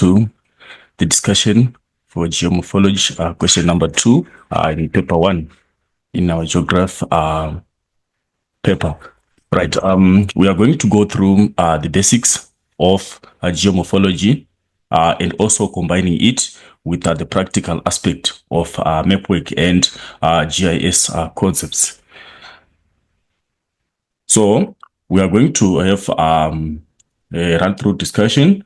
to the discussion for geomorphology, question number 2 in paper 1 in our geograph paper. Right, we are going to go through the basics of geomorphology and also combining it with the practical aspect of map work and GIS concepts. So we are going to have a run-through discussion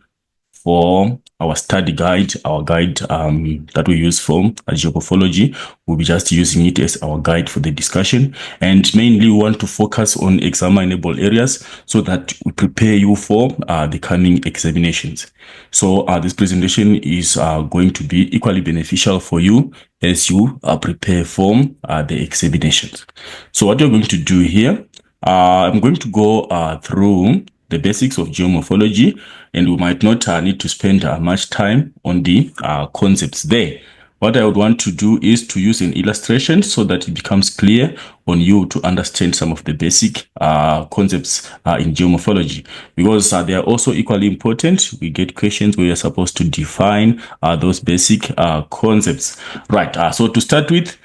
for our study guide, our guide that we use for geomorphology. We'll be just using it as our guide for the discussion, and mainly we want to focus on examinable areas so that we prepare you for the coming examinations. So this presentation is going to be equally beneficial for you as you prepare for the examinations. So what you're going to do here, I'm going to go through the basics of geomorphology, and we might not need to spend much time on the concepts there. What I would want to do is to use an illustration so that it becomes clear on you to understand some of the basic concepts in geomorphology, because they are also equally important. We get questions where you're supposed to define those basic concepts. Right, so to start with,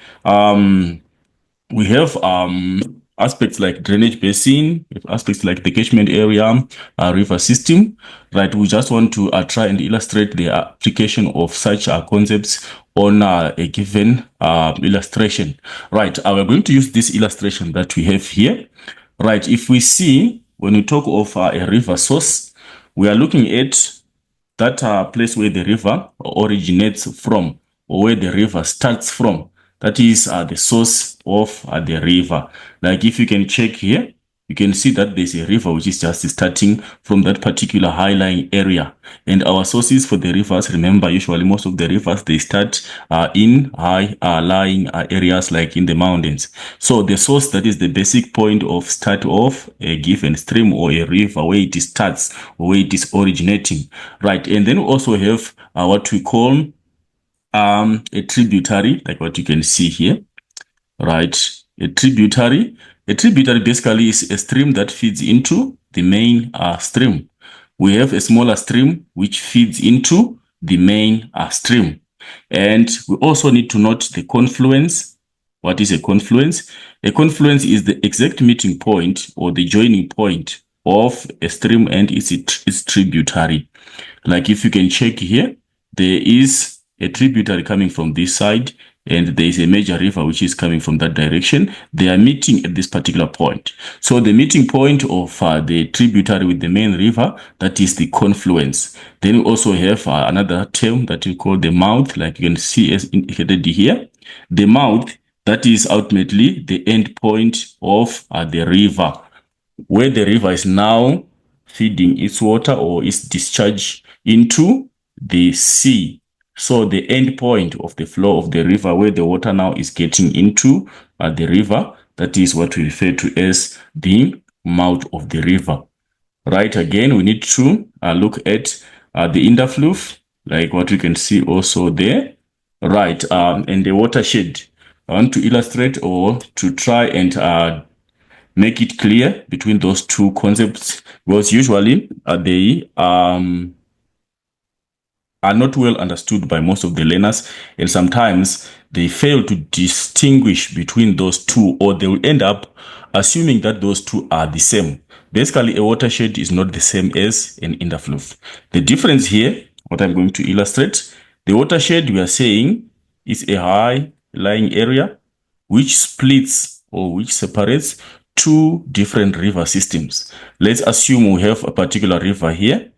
we have aspects like drainage basin, aspects like the catchment area, river system. Right, we just want to try and illustrate the application of such concepts on a given illustration. Right, we're going to use this illustration that we have here. Right, if we see, when we talk of a river source, we are looking at that place where the river originates from, or where the river starts from. That is the source of the river. Like if you can check here, you can see that there's a river which is just starting from that particular high-lying area. And our sources for the rivers, remember, usually most of the rivers, they start in high-lying areas like in the mountains. So the source, that is the basic point of start of a given stream or a river, where it starts, or where it is originating. Right, and then we also have what we call a tributary, like what you can see here. Right, a tributary basically is a stream that feeds into the main stream. We have a smaller stream which feeds into the main stream, and we also need to note the confluence. What is a confluence? A confluence is the exact meeting point or the joining point of a stream and its tributary. Like if you can check here, there is a tributary coming from this side, and there is a major river which is coming from that direction. They are meeting at this particular point. So the meeting point of the tributary with the main river, that is the confluence. Then we also have another term that we call the mouth, like you can see as indicated here. The mouth, that is ultimately the end point of the river, where the river is now feeding its water or its discharge into the sea. So the end point of the flow of the river, where the water now is getting into the river, that is what we refer to as the mouth of the river. Right, again, we need to look at the interfluve, like what you can see also there. Right, and the watershed. I want to illustrate or to try and make it clear between those two concepts, because usually they are not well understood by most of the learners, and sometimes they fail to distinguish between those two, or they will end up assuming that those two are the same. Basically, a watershed is not the same as an interfluve. The difference here, what I'm going to illustrate, the watershed, we are saying, is a high-lying area which splits or which separates two different river systems. Let's assume we have a particular river here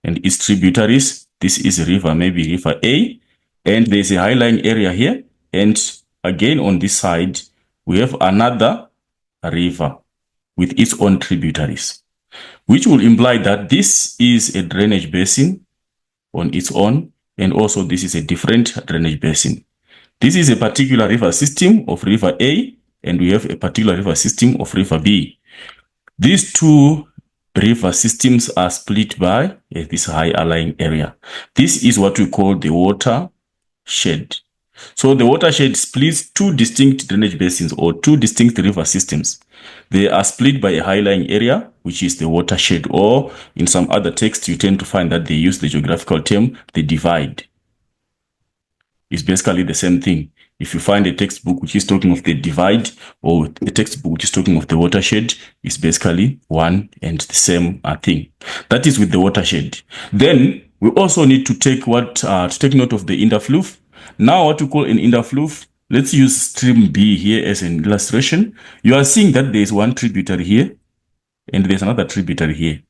and its tributaries. This is river, maybe river A, and there's a high-lying area here, and again on this side we have another river with its own tributaries, which will imply that this is a drainage basin on its own, and also this is a different drainage basin. This is a particular river system of river A, and we have a particular river system of river B. These two river systems are split by this high-lying area. This is what we call the watershed. So the watershed splits two distinct drainage basins or two distinct river systems. They are split by a high-lying area, which is the watershed, or in some other texts, you tend to find that they use the geographical term, the divide. It's basically the same thing. If you find a textbook which is talking of the divide, or a textbook which is talking of the watershed, it's basically one and the same thing. That is with the watershed. Then we also need to take note of the interfluve. Now, what we call an interfluve, let's use stream B here as an illustration. You are seeing that there is one tributary here, and there's another tributary here.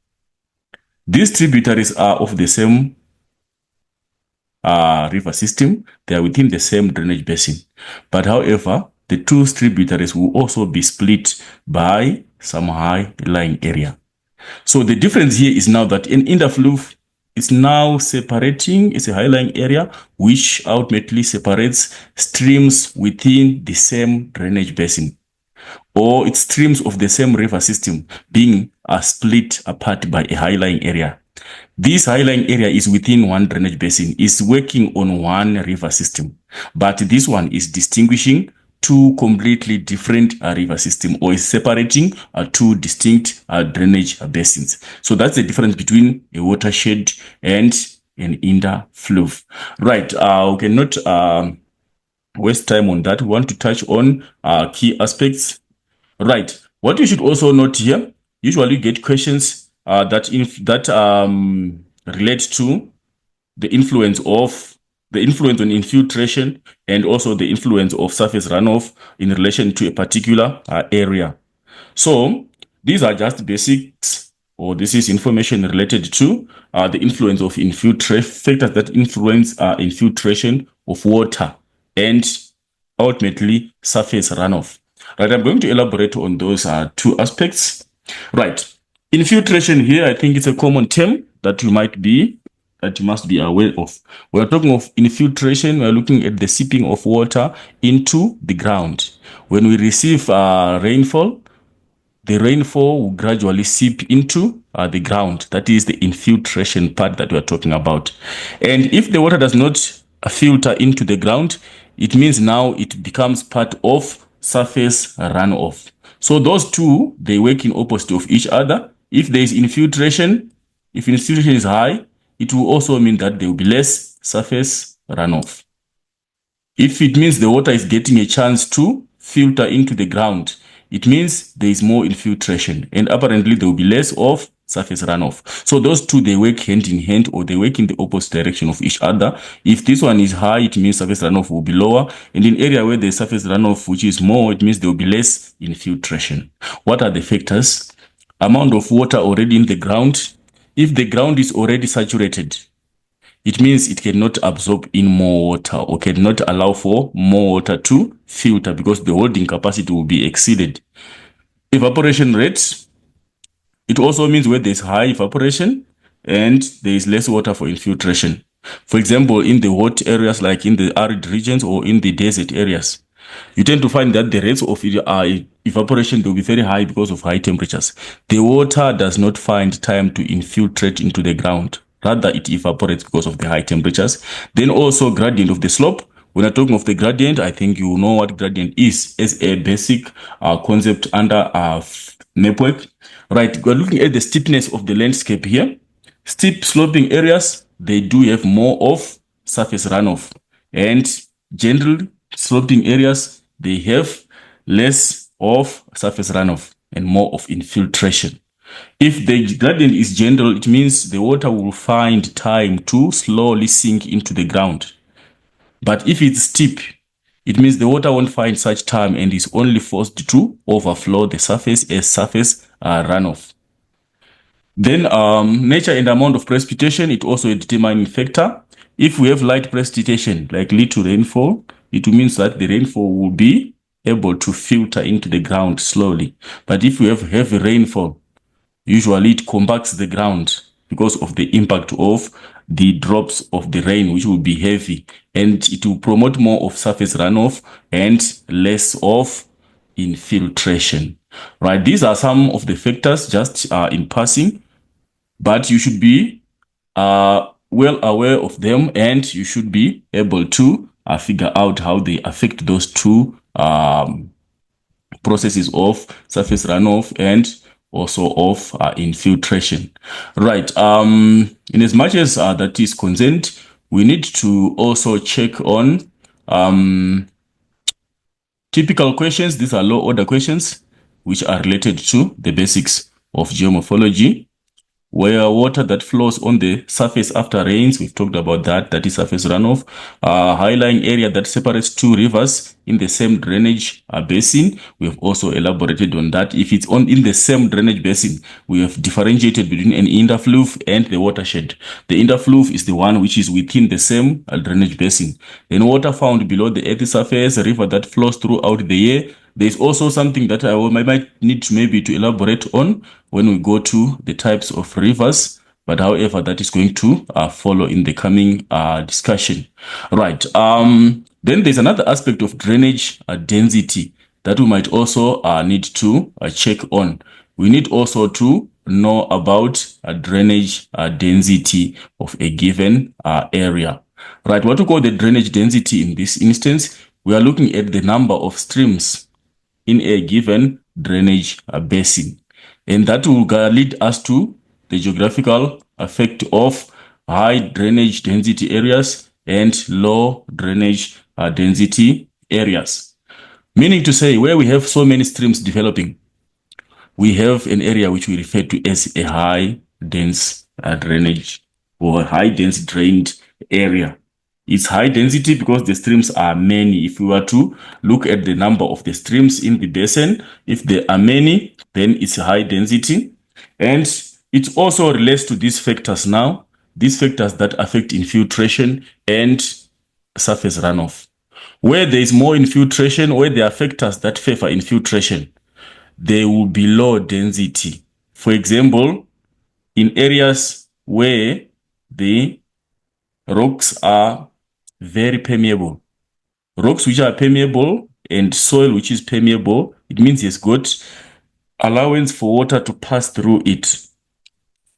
These tributaries are of the same river system. They are within the same drainage basin. But however, the two tributaries will also be split by some high-lying area. So the difference here is now that an interfluve is now separating, it's a high-lying area which ultimately separates streams within the same drainage basin, or it's streams of the same river system being split apart by a high-lying area. This high-lying area is within one drainage basin, is working on one river system, but this one is distinguishing two completely different river system, or is separating two distinct drainage basins. So that's the difference between a watershed and an interfluve. Right, we cannot waste time on that. We want to touch on key aspects. Right, what you should also note here, usually you get questions that relate to the influence on infiltration and also the influence of surface runoff in relation to a particular area. So these are just basics, or this is information related to the influence of factors that influence infiltration of water and ultimately surface runoff. Right, I'm going to elaborate on those two aspects. Right. Infiltration here, I think it's a common term that you must be aware of. We're talking of infiltration. We're looking at the seeping of water into the ground. When we receive rainfall, the rainfall will gradually seep into the ground. That is the infiltration part that we're talking about. And if the water does not filter into the ground, it means now it becomes part of surface runoff. So those two, they work in opposite of each other. If there is infiltration, if infiltration is high, it will also mean that there will be less surface runoff. If it means the water is getting a chance to filter into the ground, it means there is more infiltration, and apparently there will be less of surface runoff. So those two, they work hand in hand, or they work in the opposite direction of each other. If this one is high, it means surface runoff will be lower. And in area where there's surface runoff, which is more, it means there will be less infiltration. What are the factors? Amount of water already in the ground. If the ground is already saturated, it means it cannot absorb in more water, or cannot allow for more water to filter, because the holding capacity will be exceeded. Evaporation rates. It also means where there's high evaporation and there is less water for infiltration. For example, in the hot areas like in the arid regions or in the desert areas, you tend to find that the rates of evaporation will be very high because of high temperatures. The water does not find time to infiltrate into the ground. Rather, it evaporates because of the high temperatures. Then also gradient of the slope. When I'm talking of the gradient, I think you know what gradient is as a basic concept under network. Right, we're looking at the steepness of the landscape here. Steep sloping areas, they do have more of surface runoff. And general sloping areas, they have less of surface runoff and more of infiltration. If the gradient is general, it means the water will find time to slowly sink into the ground. But if it's steep, it means the water won't find such time and is only forced to overflow the surface as surface runoff. Then nature and amount of precipitation, it also a determining factor. If we have light precipitation, like little rainfall, it means that the rainfall will be able to filter into the ground slowly. But if we have heavy rainfall, usually it compacts the ground because of the impact of the drops of the rain, which will be heavy, and it will promote more of surface runoff and less of infiltration. Right, these are some of the factors just in passing, but you should be well aware of them, and you should be able to figure out how they affect those two processes of surface runoff and also of infiltration. Right. In as much as that is concerned, we need to also check on typical questions. These are low order questions which are related to the basics of geomorphology, where water that flows on the surface after rains, we've talked about that, that is surface runoff. High-lying area that separates two rivers in the same drainage basin, we've also elaborated on that. If it's in the same drainage basin, we have differentiated between an interfluve and the watershed. The interfluve is the one which is within the same drainage basin. Then water found below the earth's surface, a river that flows throughout the year. There's also something that I might need to maybe to elaborate on when we go to the types of rivers, but however, that is going to follow in the coming discussion. Right. Then there's another aspect of drainage density that we might also need to check on. We need also to know about drainage density of a given area. Right. What we call the drainage density in this instance, we are looking at the number of streams in a given drainage basin. And that will lead us to the geographical effect of high drainage density areas and low drainage density areas. Meaning to say, where we have so many streams developing, we have an area which we refer to as a high dense drainage or high dense drained area. It's high density because the streams are many. If we were to look at the number of the streams in the basin, if there are many, then it's high density. And it also relates to these factors now, these factors that affect infiltration and surface runoff. Where there is more infiltration, where there are factors that favor infiltration, there will be low density. For example, in areas where the rocks are very permeable. Rocks which are permeable and soil which is permeable, it means it's got allowance for water to pass through it.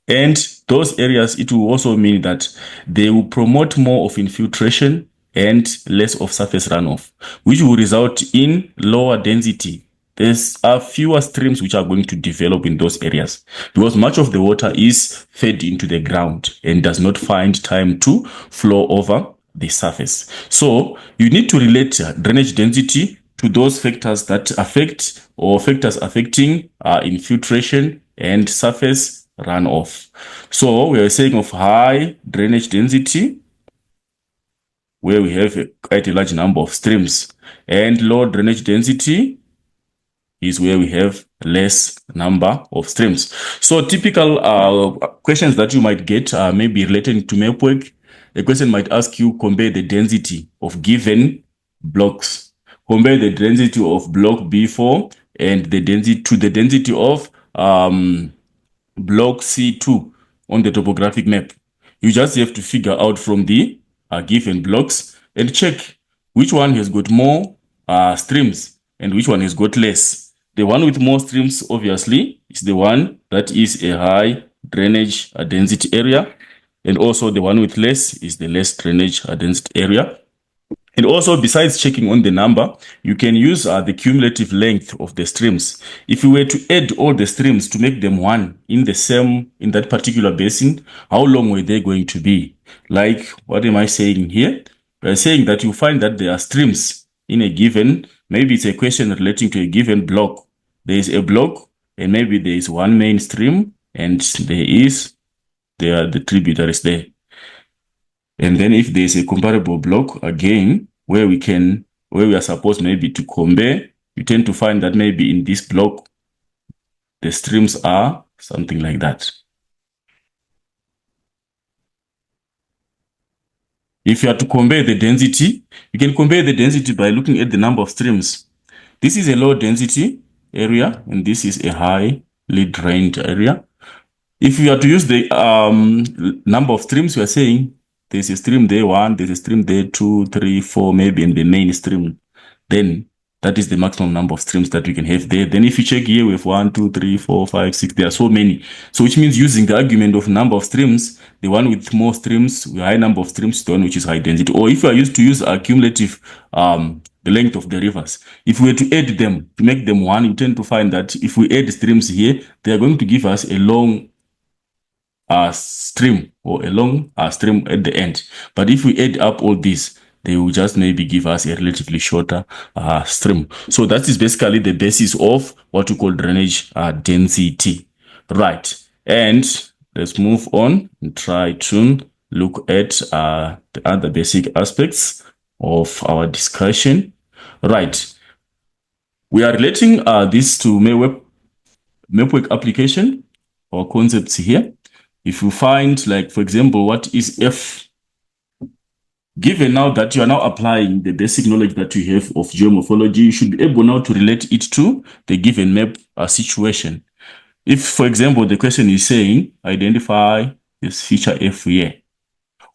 And those areas, it will also mean that they will promote more of infiltration and less of surface runoff, which will result in lower density. There's fewer streams which are going to develop in those areas because much of the water is fed into the ground and does not find time to flow over the surface. So you need to relate drainage density to those factors that affect or factors affecting infiltration and surface runoff. So we are saying of high drainage density where we have quite a large number of streams, and low drainage density is where we have less number of streams. So typical questions that you might get may be related to map work. A question might ask you compare the density of given blocks. Compare the density of block B4 and the density of block C2 on the topographic map. You just have to figure out from the given blocks and check which one has got more streams and which one has got less. The one with more streams, obviously, is the one that is a high drainage density area. And also the one with less is the less drainage density area. And also, besides checking on the number, you can use the cumulative length of the streams. If you were to add all the streams to make them one in that particular basin, how long were they going to be? Like, what am I saying here? We're saying that you find that there are streams in a given, maybe it's a question relating to a given block. There is a block and maybe there is one main stream and there are the tributaries there. And then if there is a comparable block, again, where we are supposed maybe to compare, you tend to find that maybe in this block, the streams are something like that. If you are to compare the density, you can compare the density by looking at the number of streams. This is a low density area, and this is a highly drained area. If you are to use the number of streams, we are saying there's a stream there 1, there's a stream there 2, 3, 4, maybe in the main stream. Then that is the maximum number of streams that we can have there. Then if you check here, we have 1, 2, 3, 4, 5, 6. There are so many. So which means using the argument of number of streams, the one with more streams, with high number of streams, is the one which is high density. Or if you are used to use a cumulative the length of the rivers. If we were to add them, to make them one, you tend to find that if we add streams here, they are going to give us a long stream, or a long stream at the end. But if we add up all these, they will just maybe give us a relatively shorter stream. So that is basically the basis of what we call drainage density. Right. And let's move on and try to look at the other basic aspects of our discussion. Right. We are relating this to mapwork application or concepts here. If you find, like, for example, what is F? Given now that you are now applying the basic knowledge that you have of geomorphology, you should be able now to relate it to the given map situation. If, for example, the question is saying, identify this feature F here.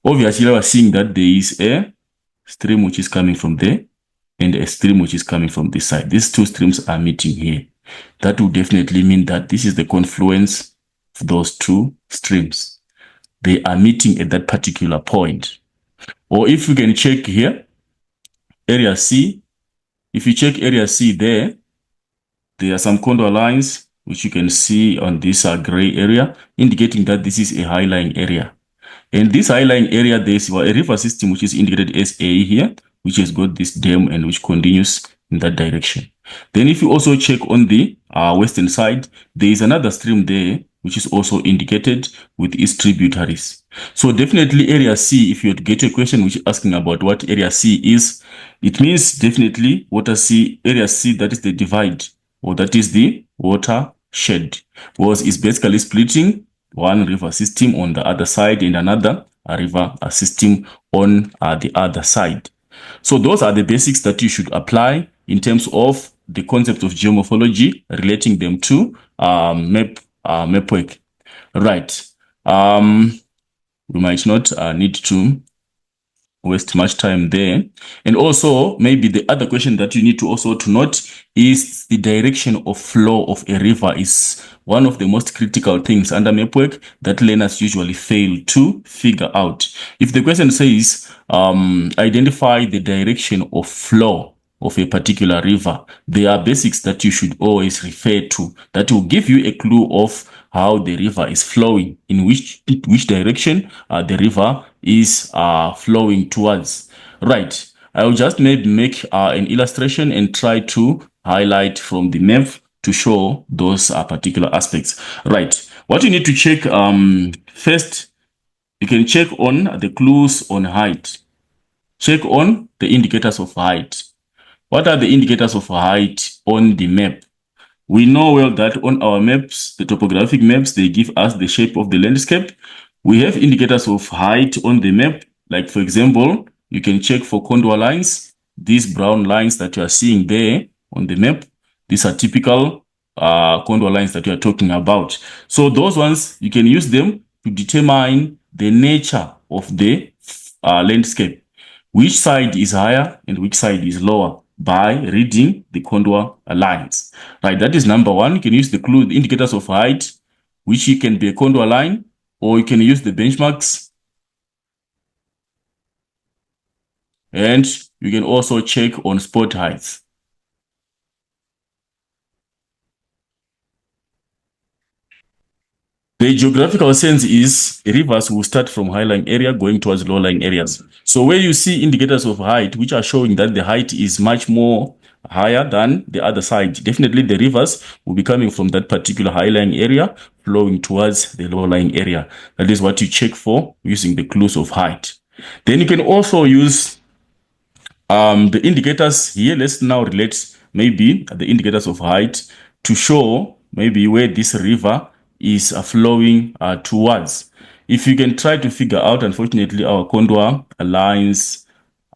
Obviously, we are seeing that there is a stream which is coming from there and a stream which is coming from this side. These two streams are meeting here. That would definitely mean that this is the confluence of those two streams. They are meeting at that particular point. Or if you can check here, area C, if you check area C there are some contour lines which you can see on this gray area, indicating that this is a high-lying area. And this high-lying area, there is a river system which is indicated as A here, which has got this dam and which continues in that direction. Then if you also check on the western side, there is another stream there which is also indicated with its tributaries. So definitely area C, if you get a question which is asking about what area C is, it means definitely water C, area C, that is the divide, or that is the watershed, because it's basically splitting one river system on the other side and another river system on the other side. So those are the basics that you should apply in terms of the concept of geomorphology, relating them to mapwork. Right. We might not need to waste much time there. And also, maybe the other question that you need to also to note is the direction of flow of a river is one of the most critical things under mapwork that learners usually fail to figure out. If the question says, identify the direction of flow of a particular river, there are basics that you should always refer to that will give you a clue of how the river is flowing, in which direction the river is flowing towards. Right. I will just maybe make an illustration and try to highlight from the map to show those particular aspects. Right. What you need to check first, you can check on the clues on height. Check on the indicators of height. What are the indicators of height on the map? We know well that on our maps, the topographic maps, they give us the shape of the landscape. We have indicators of height on the map. Like, for example, you can check for contour lines. These brown lines that you are seeing there on the map, these are typical contour lines that you are talking about. So those ones, you can use them to determine the nature of the landscape. Which side is higher and which side is lower, by reading the contour lines. Right, that is number one. You can use the clue, the indicators of height, which can be a contour line, or you can use the benchmarks. And you can also check on spot heights. The geographical sense is rivers will start from high-lying area going towards low-lying areas. So where you see indicators of height, which are showing that the height is much more higher than the other side, definitely the rivers will be coming from that particular high-lying area, flowing towards the low-lying area. That is what you check for using the clues of height. Then you can also use the indicators here. Let's now relate maybe the indicators of height to show maybe where this river is flowing towards. If you can try to figure out, unfortunately, our contour lines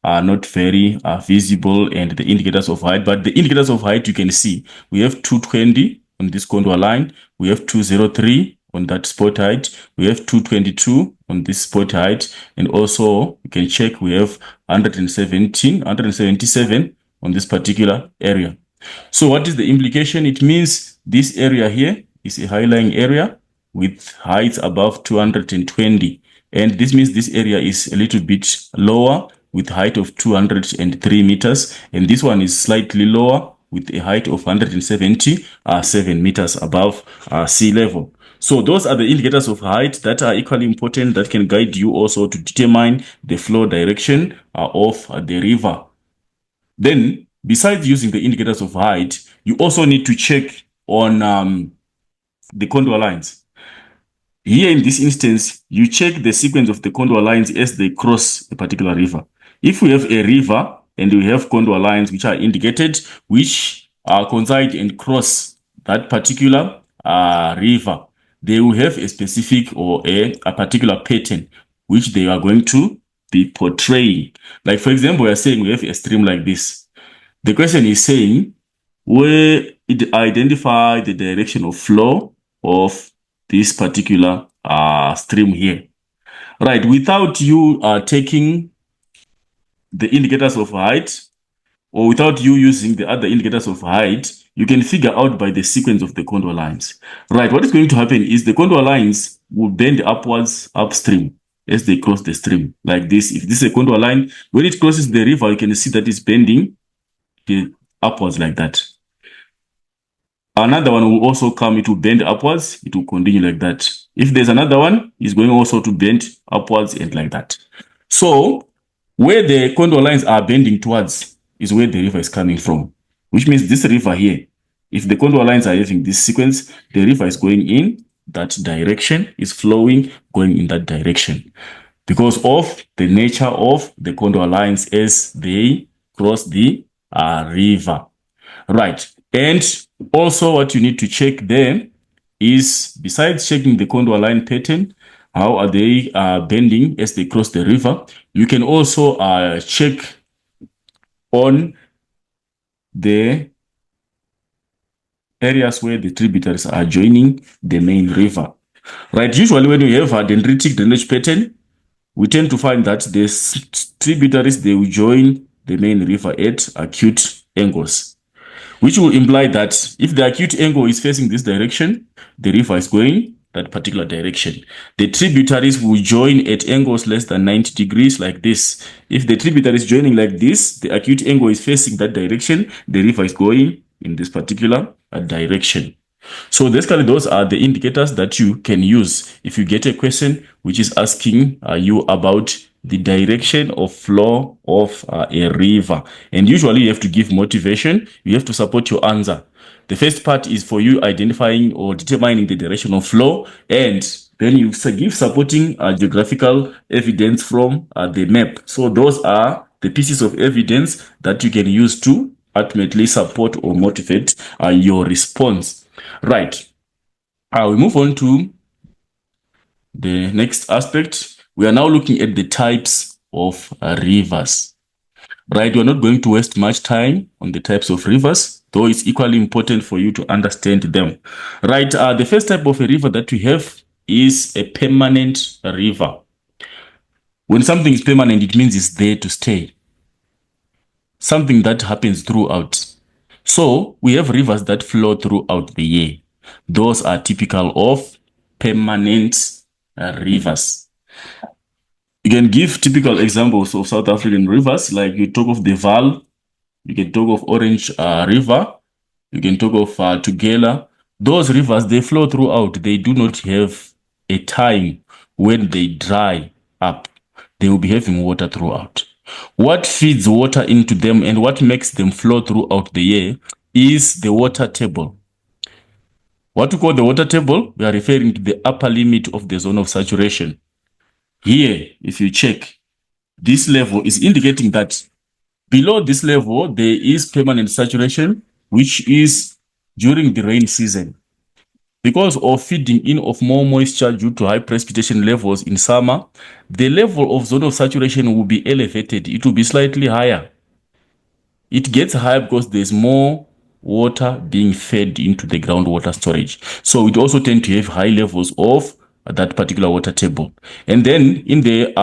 are not very visible, and the indicators of height, but the indicators of height you can see, we have 220 on this contour line, we have 203 on that spot height, we have 222 on this spot height, and also you can check we have 177 on this particular area. So what is the implication? It means this area here is a high-lying area with heights above 220. And this means this area is a little bit lower with height of 203 meters, and this one is slightly lower with a height of 177 meters above sea level. So those are the indicators of height that are equally important, that can guide you also to determine the flow direction of the river. Then, besides using the indicators of height, you also need to check on the contour lines. Here in this instance, you check the sequence of the contour lines as they cross a particular river. If we have a river and we have contour lines which are indicated, which coincide and cross that particular river, they will have a specific or a particular pattern which they are going to be portraying. Like, for example, we are saying we have a stream like this. The question is saying where it identify the direction of flow of this particular stream here. Right, without you taking the indicators of height, or without you using the other indicators of height, you can figure out by the sequence of the contour lines. Right, what is going to happen is the contour lines will bend upwards upstream as they cross the stream, like this. If this is a contour line, when it crosses the river, you can see that it's bending upwards like that. Another one will also come, it will bend upwards, it will continue like that. If there's another one, it's going also to bend upwards and like that. So where the contour lines are bending towards is where the river is coming from, which means this river here, if the contour lines are having this sequence, the river is going in that direction, is flowing, going in that direction, because of the nature of the contour lines as they cross the river. Right. And also what you need to check there is, besides checking the contour line pattern, how are they bending as they cross the river, you can also check on the areas where the tributaries are joining the main river. Right. Usually when we have a dendritic drainage pattern, we tend to find that the tributaries, they will join the main river at acute angles, which will imply that if the acute angle is facing this direction, the river is going that particular direction. The tributaries will join at angles less than 90 degrees like this. If the tributary is joining like this, the acute angle is facing that direction, the river is going in this particular direction. So basically, those are the indicators that you can use if you get a question which is asking you about the direction of flow of a river. And usually you have to give motivation. You have to support your answer. The first part is for you identifying or determining the direction of flow, and then you give supporting geographical evidence from the map. So those are the pieces of evidence that you can use to ultimately support or motivate your response. Right. We move on to the next aspect. We are now looking at the types of rivers. Right. We're not going to waste much time on the types of rivers, though it's equally important for you to understand them. Right. The first type of a river that we have is a permanent river. When something is permanent, it means it's there to stay. Something that happens throughout. So we have rivers that flow throughout the year. Those are typical of permanent rivers. You can give typical examples of South African rivers, like you talk of the Vaal, you can talk of Orange River, you can talk of Tugela. Those rivers, they flow throughout. They do not have a time when they dry up. They will be having water throughout. What feeds water into them and what makes them flow throughout the year is the water table. What we call the water table, we are referring to the upper limit of the zone of saturation. Here, if you check, this level is indicating that below this level, there is permanent saturation, which is during the rain season. Because of feeding in of more moisture due to high precipitation levels in summer, the level of zone of saturation will be elevated. It will be slightly higher. It gets higher because there's more water being fed into the groundwater storage. So it also tends to have high levels of that particular water table. And then in the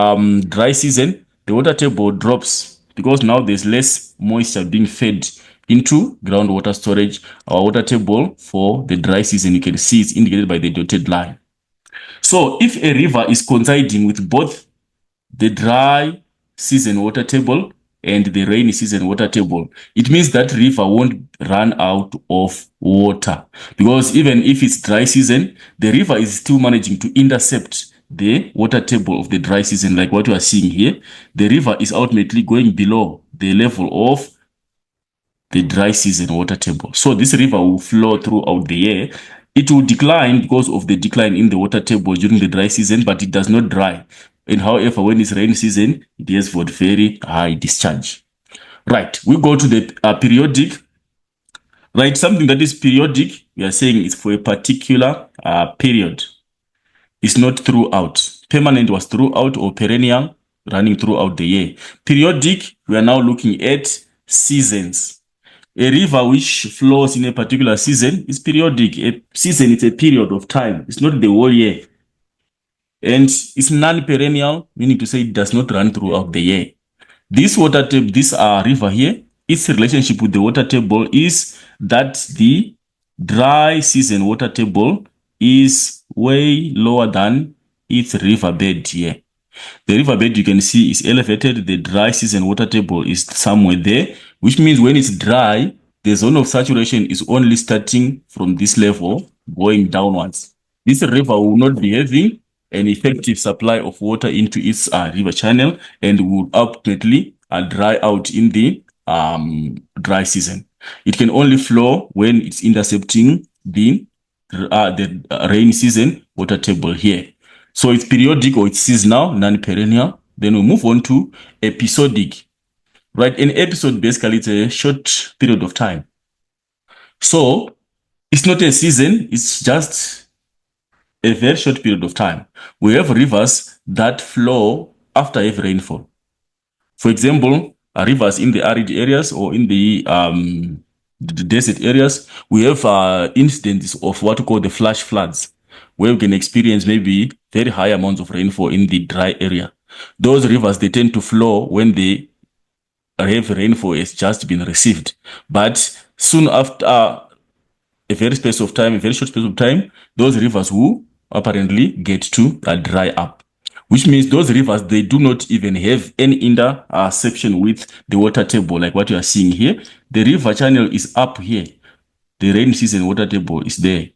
dry season, the water table drops because now there's less moisture being fed into groundwater storage. Our water table for the dry season, you can see it's indicated by the dotted line. So if a river is coinciding with both the dry season water table and the rainy season water table, it means that river won't run out of water, because even if it's dry season, the river is still managing to intercept the water table of the dry season. Like what you are seeing here, the river is ultimately going below the level of the dry season water table. So this river will flow throughout the year. It will decline because of the decline in the water table during the dry season, but it does not dry. And however, when it's rainy season, it has got very high discharge. Right, we go to the periodic. Right, something that is periodic, we are saying is for a particular period. It's not throughout. Permanent was throughout, or perennial, running throughout the year. Periodic, we are now looking at seasons. A river which flows in a particular season is periodic. A season is a period of time. It's not the whole year. And it's non-perennial, meaning to say it does not run throughout the year. This water table, this river here, its relationship with the water table is that the dry season water table is way lower than its riverbed here. The riverbed, you can see, is elevated. The dry season water table is somewhere there, which means when it's dry, the zone of saturation is only starting from this level going downwards. This river will not be having an effective supply of water into its river channel, and will ultimately dry out in the dry season. It can only flow when it's intercepting the rainy season water table here. So it's periodic, or it's seasonal, non-perennial. Then we move on to episodic. Right, an episode basically it's a short period of time. So it's not a season, it's just a very short period of time. We have rivers that flow after every rainfall. For example, rivers in the arid areas or in the desert areas, we have incidents of what we call the flash floods, where we can experience maybe very high amounts of rainfall in the dry area. Those rivers, they tend to flow when the heavy rainfall has just been received. But soon after a very short space of time, those rivers will apparently get to dry up, which means those rivers, they do not even have any intersection with the water table, like what you are seeing here. The river channel is up here. The rainy season water table is there,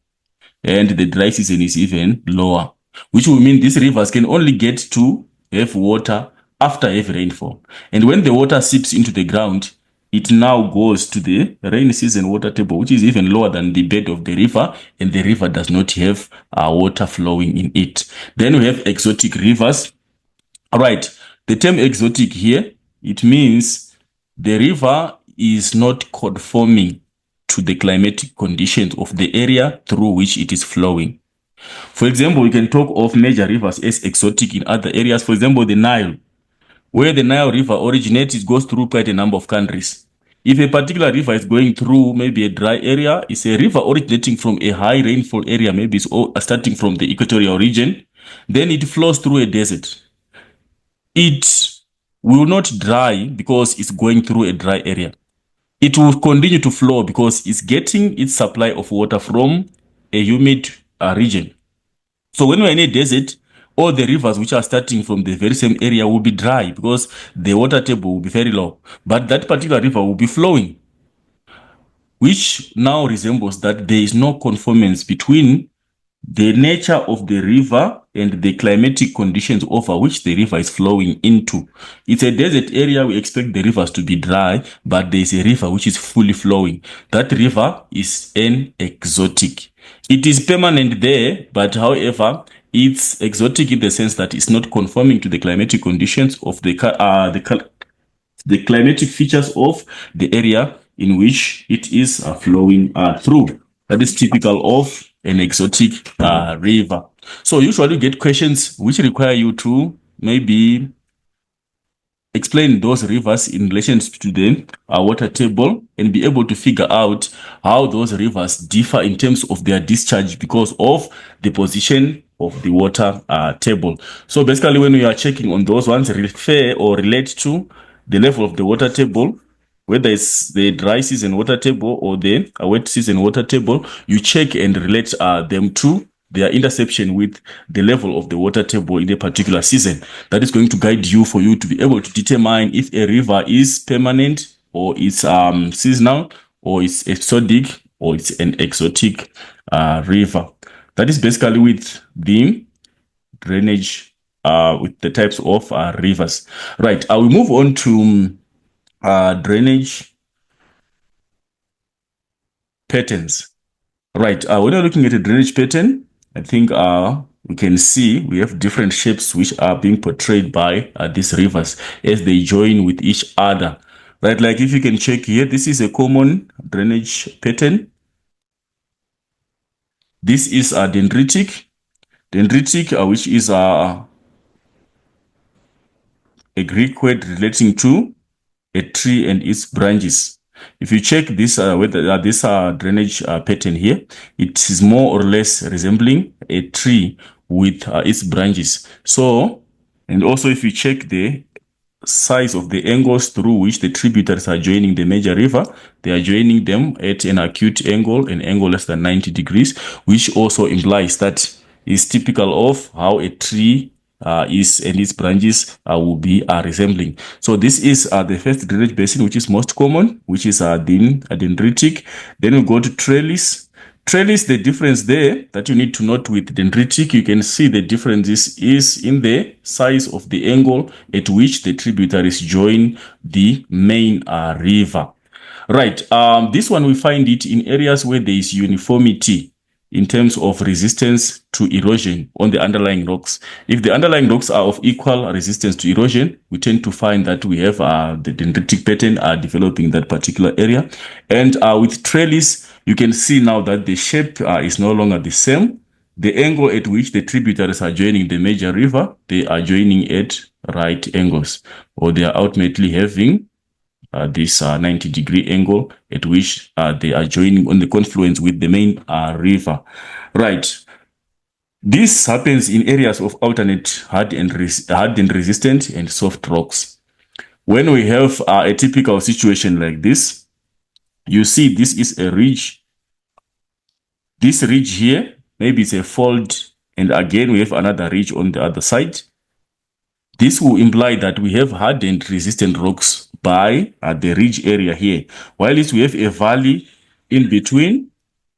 and the dry season is even lower, which will mean these rivers can only get to have water after heavy rainfall. And when the water seeps into the ground, it now goes to the rainy season water table, which is even lower than the bed of the river, and the river does not have water flowing in it. Then we have exotic rivers. All right, the term exotic here, it means the river is not conforming to the climatic conditions of the area through which it is flowing. For example, we can talk of major rivers as exotic in other areas. For example, the Nile. Where the Nile River originates, it goes through quite a number of countries. If a particular river is going through maybe a dry area, it's a river originating from a high rainfall area, maybe it's starting from the equatorial region, then it flows through a desert. It will not dry because it's going through a dry area. It will continue to flow because it's getting its supply of water from a humid region. So when we're in a desert, all the rivers which are starting from the very same area will be dry because the water table will be very low. But that particular river will be flowing, which now resembles that there is no conformance between the nature of the river and the climatic conditions over which the river is flowing into. It's a desert area. We expect the rivers to be dry, but there is a river which is fully flowing. That river is an exotic. It is permanent there, but however, it's exotic in the sense that it's not conforming to the climatic conditions of the climatic features of the area in which it is flowing through. That is typical of an exotic river. So usually get questions which require you to maybe explain those rivers in relation to the water table and be able to figure out how those rivers differ in terms of their discharge because of the position of the water table. So basically, when we are checking on those ones, refer or relate to the level of the water table, whether it's the dry season water table or the wet season water table, you check and relate them to their intersection with the level of the water table in a particular season. That is going to guide you for you to be able to determine if a river is permanent or it's seasonal or it's episodic or it's an exotic river. That is basically with the drainage with the types of rivers. Right, we move on to drainage patterns. Right, when you're looking at a drainage pattern, I think we can see we have different shapes which are being portrayed by these rivers as they join with each other. Right, like if you can check here, this is a common drainage pattern. This is a dendritic. Dendritic, which is a Greek word relating to a tree and its branches. If you check this this drainage pattern here, it is more or less resembling a tree with its branches. So, and also if you check the size of the angles through which the tributaries are joining the major river, they are joining them at an acute angle, an angle less than 90 degrees, which also implies that is typical of how a tree is and its branches will be resembling. So this is the first drainage basin, which is most common, which is dendritic. Then we go to trellis. Trellis, the difference there that you need to note with dendritic, you can see the difference is in the size of the angle at which the tributaries join the main river. Right, this one we find it in areas where there is uniformity in terms of resistance to erosion on the underlying rocks. If the underlying rocks are of equal resistance to erosion, we tend to find that we have the dendritic pattern developing that particular area. And with trellis, you can see now that the shape is no longer the same. The angle at which the tributaries are joining the major river, they are joining at right angles, or they are ultimately having this 90-degree angle at which they are joining on the confluence with the main river. Right. This happens in areas of alternate hard and resistant and soft rocks. When we have a typical situation like this, you see this is a ridge. This ridge here, maybe it's a fold, and again we have another ridge on the other side. This will imply that we have hard and resistant rocks by the ridge area here. While we have a valley in between,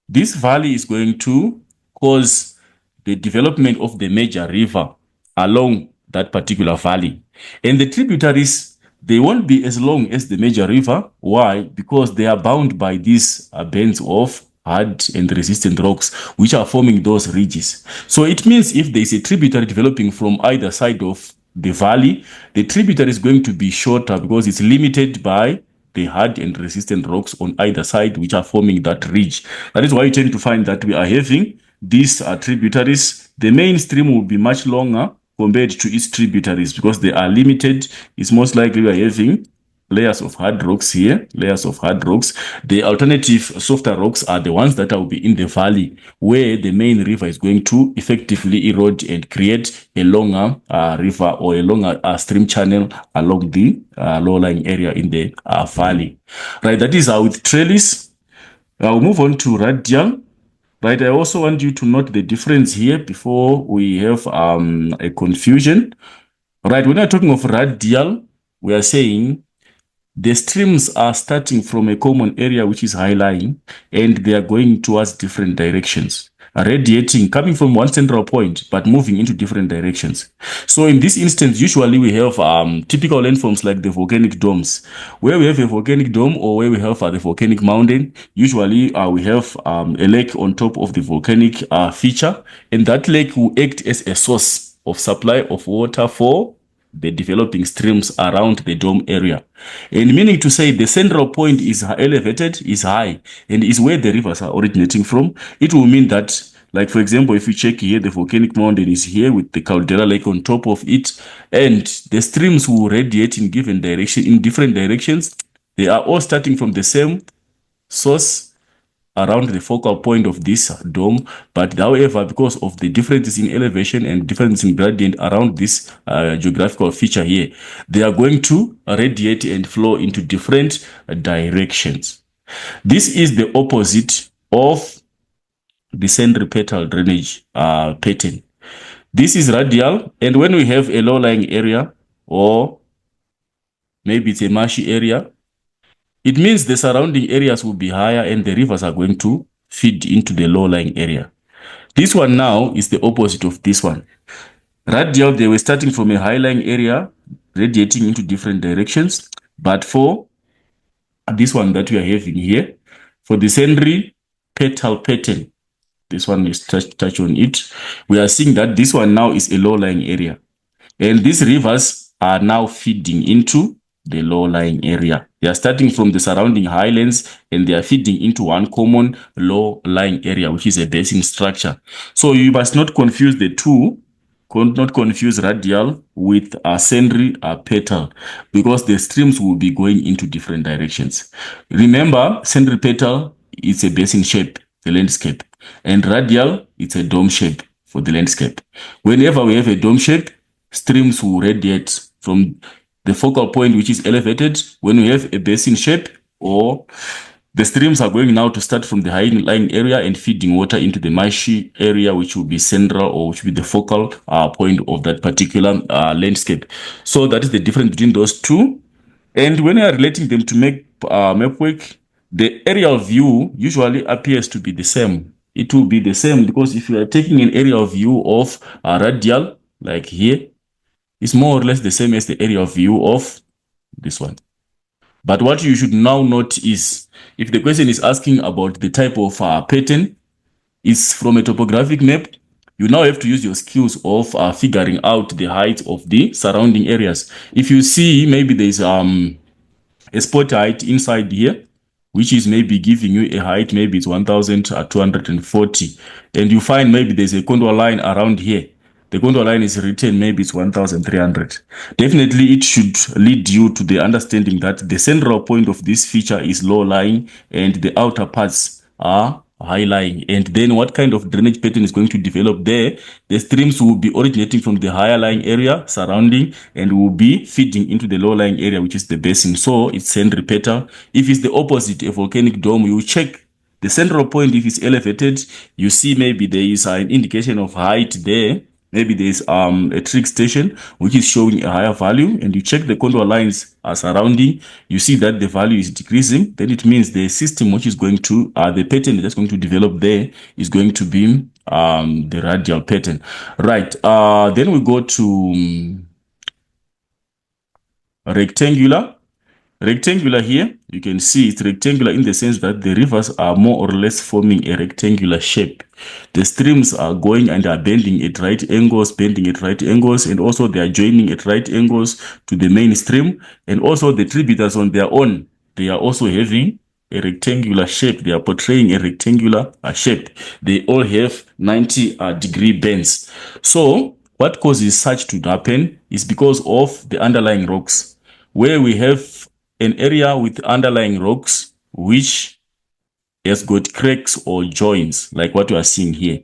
this valley is going to cause the development of the major river along that particular valley. And the tributaries, they won't be as long as the major river. Why? Because they are bound by these bands of hard and resistant rocks which are forming those ridges. So it means if there is a tributary developing from either side of the valley, the tributary is going to be shorter because it's limited by the hard and resistant rocks on either side which are forming that ridge. That is why you tend to find that we are having these tributaries. The main stream will be much longer compared to its tributaries because they are limited. It's most likely we are having layers of hard rocks here, layers of hard rocks. The alternative softer rocks are the ones that will be in the valley where the main river is going to effectively erode and create a longer river or a longer stream channel along the low-lying area in the valley. Right, that is with trellis. I'll move on to radial. Right, I also want you to note the difference here before we have a confusion. Right, when we're talking of radial, we are saying the streams are starting from a common area which is high-lying and they are going towards different directions, radiating, coming from one central point, but moving into different directions. So in this instance, usually we have typical landforms like the volcanic domes. Where we have a volcanic dome or where we have the volcanic mountain, usually we have a lake on top of the volcanic feature, and that lake will act as a source of supply of water for the developing streams around the dome area. And meaning to say the central point is elevated, is high, and is where the rivers are originating from. It will mean that, like for example, if you check here, the volcanic mountain is here with the caldera lake on top of it, and the streams will radiate in given direction, in different directions. They are all starting from the same source around the focal point of this dome, but however, because of the differences in elevation and differences in gradient around this geographical feature here, they are going to radiate and flow into different directions. This is the opposite of the centripetal drainage pattern. This is radial, and when we have a low-lying area, or maybe it's a marshy area, it means the surrounding areas will be higher and the rivers are going to feed into the low-lying area. This one now is the opposite of this one. Radial, they were starting from a high-lying area, radiating into different directions. But for this one that we are having here, for the centripetal pattern, this one is touch on it, we are seeing that this one now is a low-lying area. And these rivers are now feeding into the low-lying area. They are starting from the surrounding highlands and they are feeding into one common low-lying area, which is a basin structure. So you must not confuse the two, not confuse radial with a centripetal, because the streams will be going into different directions. Remember, centripetal is a basin shape, the landscape, and radial, it's a dome shape for the landscape. Whenever we have a dome shape, streams will radiate from the focal point, which is elevated. When we have a basin shape, or the streams are going now to start from the high-lying area and feeding water into the marshy area, which will be central, or which will be the focal point of that particular landscape. So that is the difference between those two. And when you are relating them to make map work, the aerial view usually appears to be the same. It will be the same because if you are taking an aerial view of radial, like here, it's more or less the same as the aerial view of this one. But what you should now note is, if the question is asking about the type of pattern, is from a topographic map, you now have to use your skills of figuring out the height of the surrounding areas. If you see maybe there's a spot height inside here, which is maybe giving you a height, maybe it's 1,240, and you find maybe there's a contour line around here. The contour line is written, maybe it's 1,300. Definitely, it should lead you to the understanding that the central point of this feature is low-lying and the outer parts are high-lying. And then what kind of drainage pattern is going to develop there? The streams will be originating from the higher-lying area surrounding and will be feeding into the low-lying area, which is the basin. So it's centripetal. If it's the opposite, a volcanic dome, you check the central point. If it's elevated, you see maybe there is an indication of height there. Maybe there's a trig station which is showing a higher value, and you check the contour lines surrounding, you see that the value is decreasing. Then it means the system which is going to, the pattern that's going to develop there is going to be the radial pattern. Right. Then we go to rectangular. Rectangular here, you can see it's rectangular in the sense that the rivers are more or less forming a rectangular shape. The streams are going and are bending at right angles, and also they are joining at right angles to the main stream. And also the tributaries on their own, they are also having a rectangular shape. They are portraying a rectangular shape. They all have 90-degree bends. So what causes such to happen is because of the underlying rocks, where we have an area with underlying rocks which has got cracks or joints, like what you are seeing here.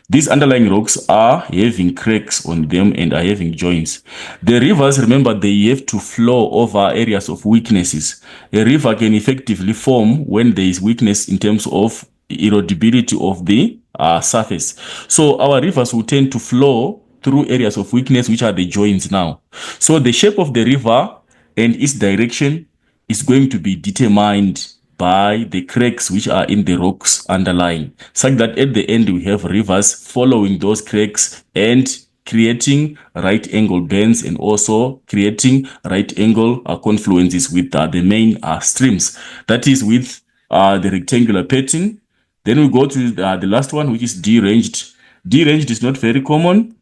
These underlying rocks are having cracks on them and are having joints. The rivers, remember, they have to flow over areas of weaknesses. A river can effectively form when there is weakness in terms of erodibility of the surface. So our rivers will tend to flow through areas of weakness, which are the joints now. So the shape of the river and its direction is going to be determined by the cracks which are in the rocks underlying, such that at the end we have rivers following those cracks and creating right angle bends and also creating right angle confluences with the main streams. That is with the rectangular pattern. Then we go to the last one, which is deranged. Deranged is not very common,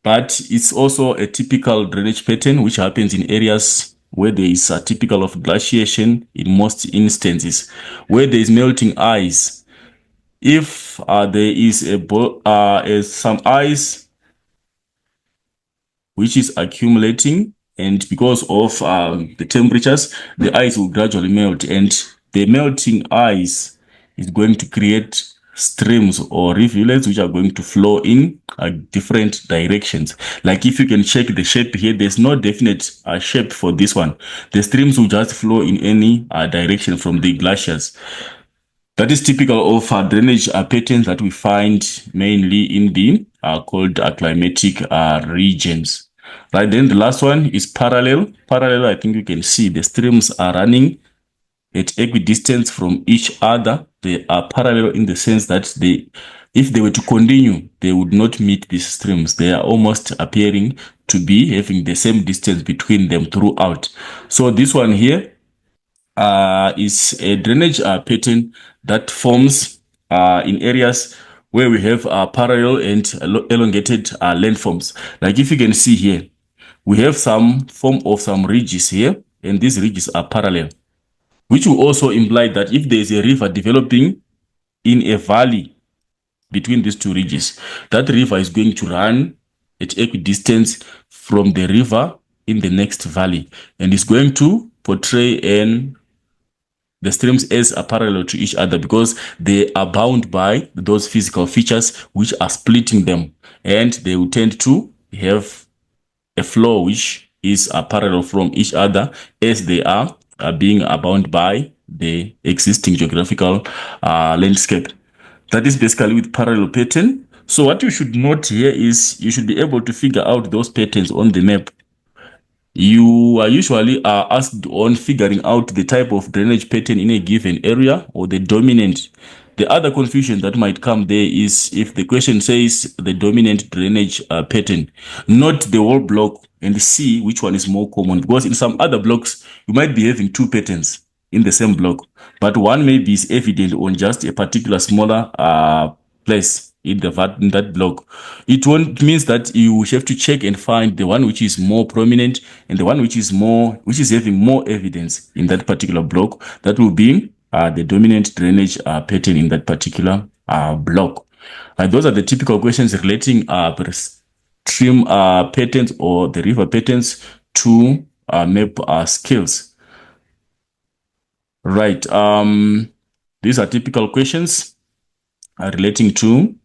but it's also a typical drainage pattern which happens in areas where there is a typical of glaciation in most instances, where there is melting ice. If there is some ice which is accumulating, and because of the temperatures, the ice will gradually melt, and the melting ice is going to create streams or rivulets which are going to flow in different directions. Like if you can check the shape here, there's no definite shape for this one. The streams will just flow in any direction from the glaciers. That is typical of drainage patterns that we find mainly in the called climatic regions. Right, then the last one is parallel. Parallel, I think you can see the streams are running at equidistance from each other. They are parallel in the sense that if they were to continue, they would not meet these streams. They are almost appearing to be having the same distance between them throughout. So this one here is a drainage pattern that forms in areas where we have parallel and elongated landforms. Like if you can see here, we have some form of some ridges here, and these ridges are parallel, which will also imply that if there is a river developing in a valley between these two ridges, that river is going to run at equidistance from the river in the next valley, and is going to portray the streams as are parallel to each other because they are bound by those physical features which are splitting them, and they will tend to have a flow which is parallel from each other as they are being bound by the existing geographical landscape. That is basically with parallel pattern. So what you should note here is you should be able to figure out those patterns on the map. You are usually asked on figuring out the type of drainage pattern in a given area or the dominant. The other confusion that might come there is if the question says the dominant drainage pattern, not the whole block, and see which one is more common. Because in some other blocks, you might be having two patterns in the same block, but one maybe is evident on just a particular smaller place in that block. It means that you have to check and find the one which is more prominent and the one which is having more evidence in that particular block. That will be the dominant drainage pattern in that particular block. Those are the typical questions relating stream patterns or the river patterns to map scales. Right. These are typical questions relating to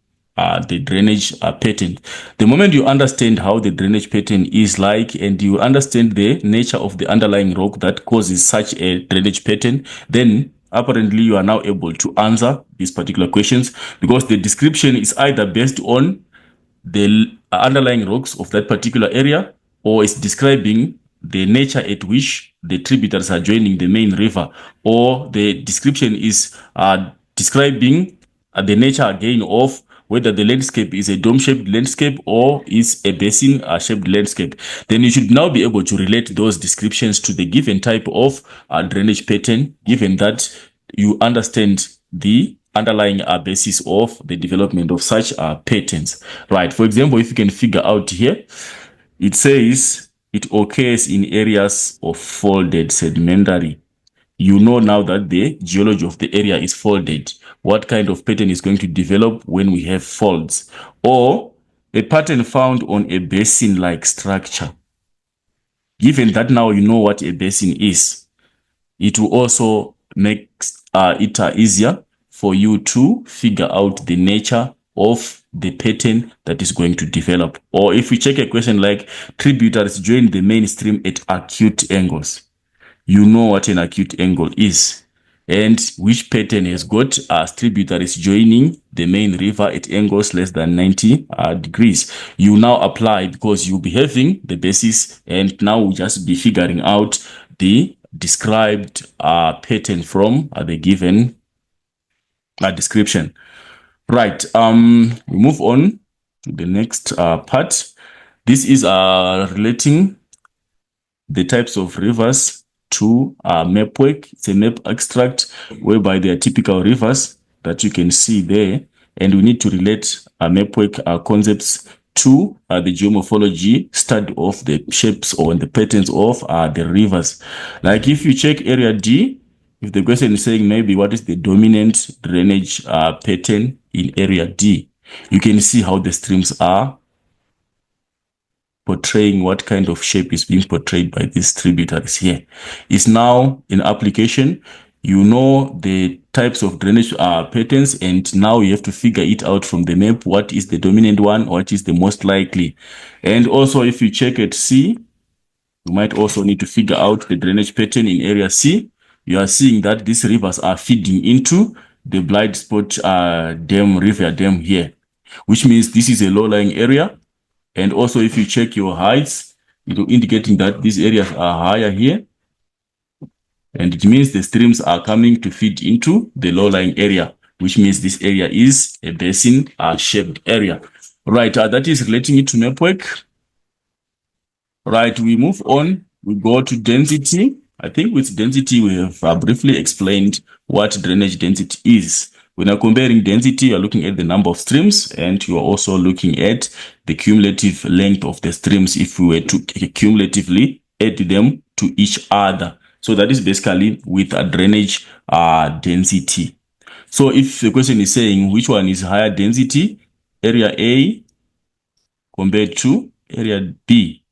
the drainage pattern. The moment you understand how the drainage pattern is like and you understand the nature of the underlying rock that causes such a drainage pattern, then apparently you are now able to answer these particular questions because the description is either based on the underlying rocks of that particular area or is describing the nature at which the tributaries are joining the main river, or the description is describing the nature again of whether the landscape is a dome-shaped landscape or is a basin-shaped landscape. Then you should now be able to relate those descriptions to the given type of drainage pattern, given that you understand the underlying basis of the development of such patterns. Right. For example, if you can figure out here, it says it occurs in areas of folded sedimentary. You know now that the geology of the area is folded. What kind of pattern is going to develop when we have folds? Or a pattern found on a basin-like structure. Given that now you know what a basin is, it will also make it easier for you to figure out the nature of the pattern that is going to develop. Or if we check a question like tributaries join the main stream at acute angles, you know what an acute angle is and which pattern has got tributaries joining the main river at angles less than 90 degrees. You now apply because you'll be having the basis and now we'll just be figuring out the described pattern from the given description. Right. We move on to the next part. This is relating the types of rivers to map work. It's a map extract whereby there are typical rivers that you can see there, and we need to relate map work concepts to the geomorphology study of the shapes or the patterns of the rivers. Like if you check area D, if the question is saying maybe what is the dominant drainage pattern in area D, you can see how the streams are portraying what kind of shape is being portrayed by these tributaries here. It's now in application. You know the types of drainage patterns, and now you have to figure it out from the map. What is the dominant one? What is the most likely? And also, if you check at C, you might also need to figure out the drainage pattern in area C. You are seeing that these rivers are feeding into the blind spot dam, river dam here, which means this is a low-lying area. And also, if you check your heights, it will indicating that these areas are higher here. And it means the streams are coming to feed into the low-lying area, which means this area is a basin shaped area. Right, that is relating it to network. Right, we move on. We go to density. I think with density, we have briefly explained what drainage density is. When you're comparing density, you're looking at the number of streams, and you're also looking at the cumulative length of the streams if we were to cumulatively add them to each other. So that is basically with a drainage density. So if the question is saying which one is higher density, area A compared to area B,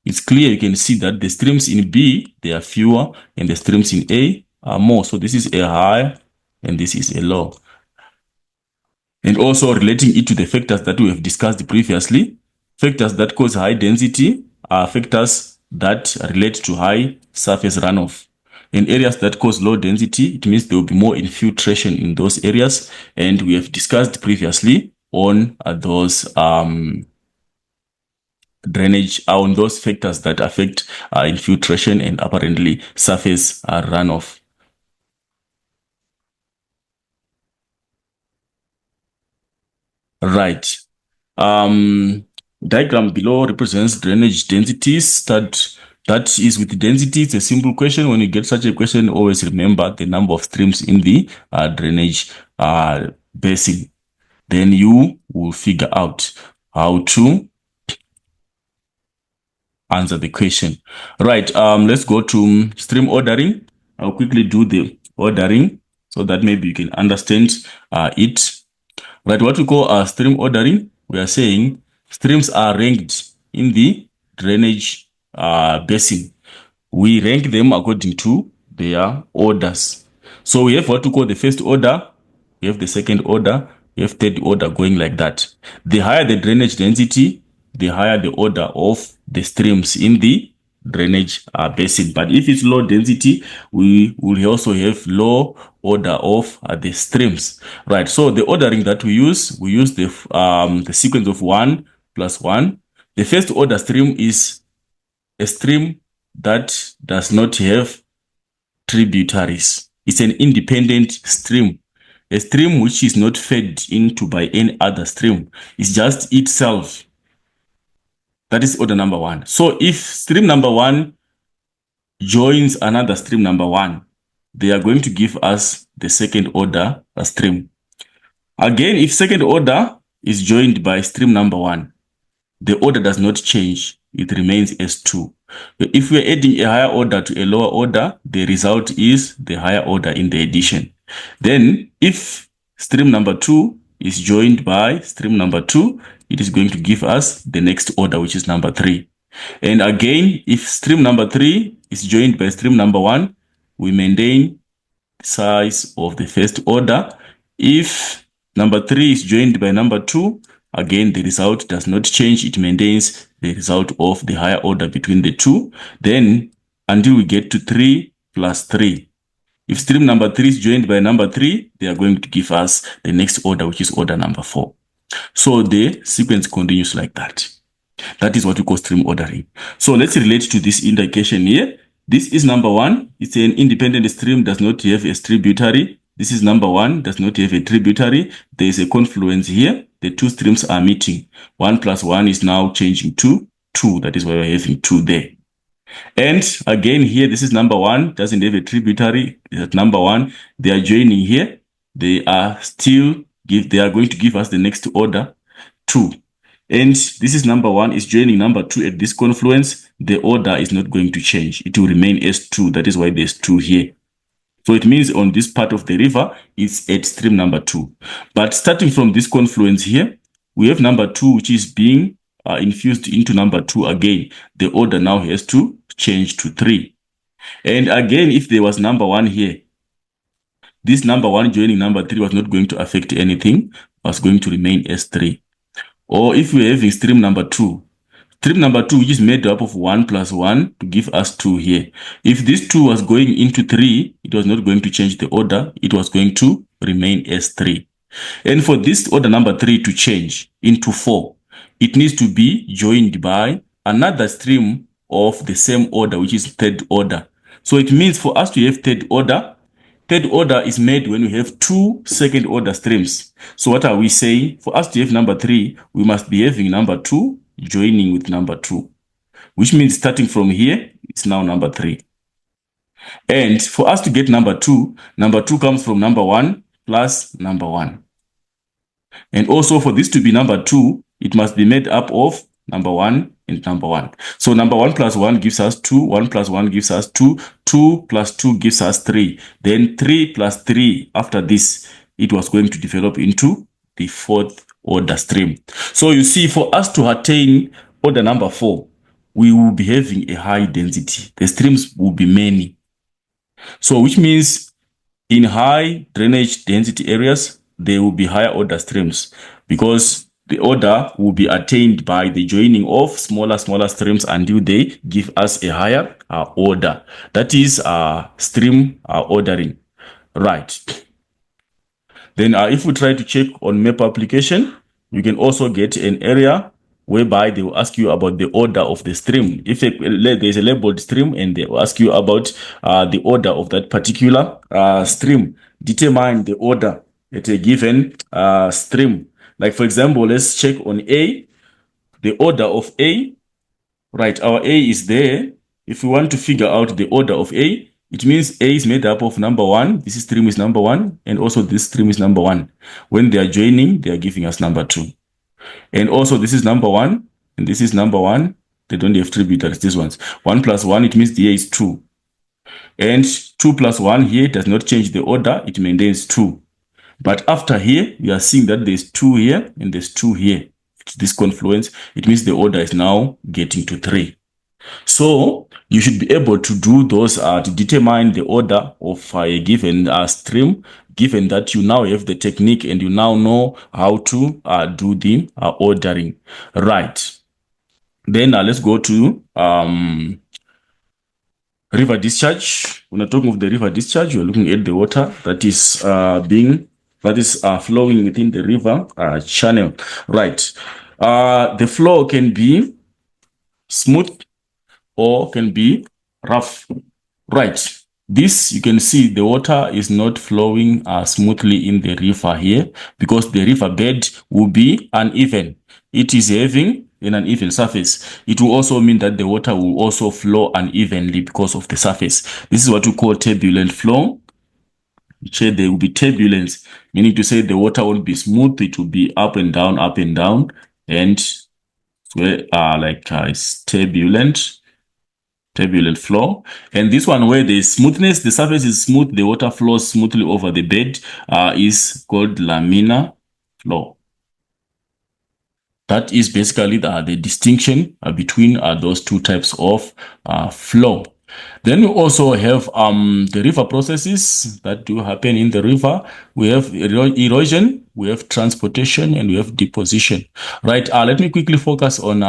it's clear you can see that the streams in B, they are fewer, and the streams in A are more. So this is a high and this is a low. And also relating it to the factors that we have discussed previously, factors that cause high density are factors that relate to high surface runoff. In areas that cause low density, it means there will be more infiltration in those areas. And we have discussed previously on those drainage, on those factors that affect infiltration and apparently surface runoff. Right. Diagram below represents drainage densities. That is with density. It's a simple question. When you get such a question, always remember the number of streams in the drainage basin. Then you will figure out how to answer the question. Right. Let's go to stream ordering. I'll quickly do the ordering so that maybe you can understand it. Right, what we call stream ordering, we are saying streams are ranked in the drainage basin. We rank them according to their orders. So we have what we call the first order, we have the second order, we have third order, going like that. The higher the drainage density, the higher the order of the streams in the drainage basin. But if it's low density, we will also have low order of the streams. Right, so the ordering that we use the sequence of 1 plus 1. The first order stream is a stream that does not have tributaries. It's an independent stream. A stream which is not fed into by any other stream. It's just itself. That is order number 1. So if stream number 1 joins another stream number 1, they are going to give us the second order stream. Again, if second order is joined by stream number 1, the order does not change. It remains as 2. If we are adding a higher order to a lower order, the result is the higher order in the addition. Then if stream number 2 is joined by stream number 2, it is going to give us the next order, which is number 3. And again, if stream number 3 is joined by stream number 1, we maintain the size of the first order. If number 3 is joined by number 2, again, the result does not change. It maintains the result of the higher order between the two. Then until we get to 3 plus 3. If stream number 3 is joined by number 3, they are going to give us the next order, which is order number 4. So the sequence continues like that. That is what we call stream ordering. So let's relate to this indication here. This is number 1. It's an independent stream, does not have a tributary. This is number 1, does not have a tributary. There is a confluence here. The two streams are meeting. 1 plus 1 is now changing to 2. That is why we're having 2 there. And again here, this is number 1, doesn't have a tributary. At number 1, they are joining here. They are going to give us the next order, 2. And this is number 1 is joining number 2 at this confluence. The order is not going to change. It will remain as 2. That is why there's 2 here. So it means on this part of the river, it's at stream number 2. But starting from this confluence here, we have number 2, which is being infused into number 2 again. The order now has to change to 3. And again, if there was number 1 here, this number 1 joining number 3 was not going to affect anything, was going to remain as 3. Or if we're having stream number 2, Stream number 2, which is made up of 1 plus 1 to give us 2 here. If this 2 was going into 3, it was not going to change the order. It was going to remain as 3. And for this order number 3 to change into 4, it needs to be joined by another stream of the same order, which is third order. So it means for us to have third order is made when we have 2 second order streams. So what are we saying? For us to have number 3, we must be having number 2 joining with number 2, which means starting from here, it's now number 3. And for us to get number 2 comes from number 1 plus number 1. And also for this to be number 2, it must be made up of number 1 and number 1. So number 1 plus 1 gives us 2, 1 plus 1 gives us 2, 2 plus 2 gives us 3. Then 3 plus 3, after this, it was going to develop into the fourth order stream. So you see, for us to attain order number 4, we will be having a high density. The streams will be many. So which means in high drainage density areas, there will be higher order streams because the order will be attained by the joining of smaller streams until they give us a higher order. That is stream ordering. Right. Then if we try to check on map application, you can also get an area whereby they will ask you about the order of the stream. If there's a labeled stream and they will ask you about the order of that particular stream, determine the order at a given stream. Like for example, let's check on A, the order of A. Right, our A is there. If we want to figure out the order of A, it means A is made up of number 1. This stream is number 1, and also this stream is number 1. When they are joining, they are giving us number 2. And also this is number 1, and this is number 1. They don't have tributaries, these ones. 1 plus 1, it means the here is 2. And 2 plus 1 here does not change the order, it maintains 2. But after here, we are seeing that there's 2 here and there's 2 here. It's this confluence, it means the order is now getting to 3. So you should be able to do those to determine the order of a given stream, given that you now have the technique and you now know how to do the ordering. Right. Then let's go to river discharge. When we're talking of the river discharge, we're looking at the water that is flowing within the river channel. Right. The flow can be smooth or can be rough. Right. This, you can see the water is not flowing smoothly in the river here because the river bed will be uneven. It is having an uneven surface. It will also mean that the water will also flow unevenly because of the surface. This is what we call turbulent flow. There will be turbulence, meaning to say the water won't be smooth. It will be up and down, and it's turbulent flow. And this one where there is smoothness, the surface is smooth, the water flows smoothly over the bed, is called laminar flow. That is basically the distinction between those two types of flow. Then we also have the river processes that do happen in the river. We have erosion, we have transportation, and we have deposition. Right, let me quickly focus on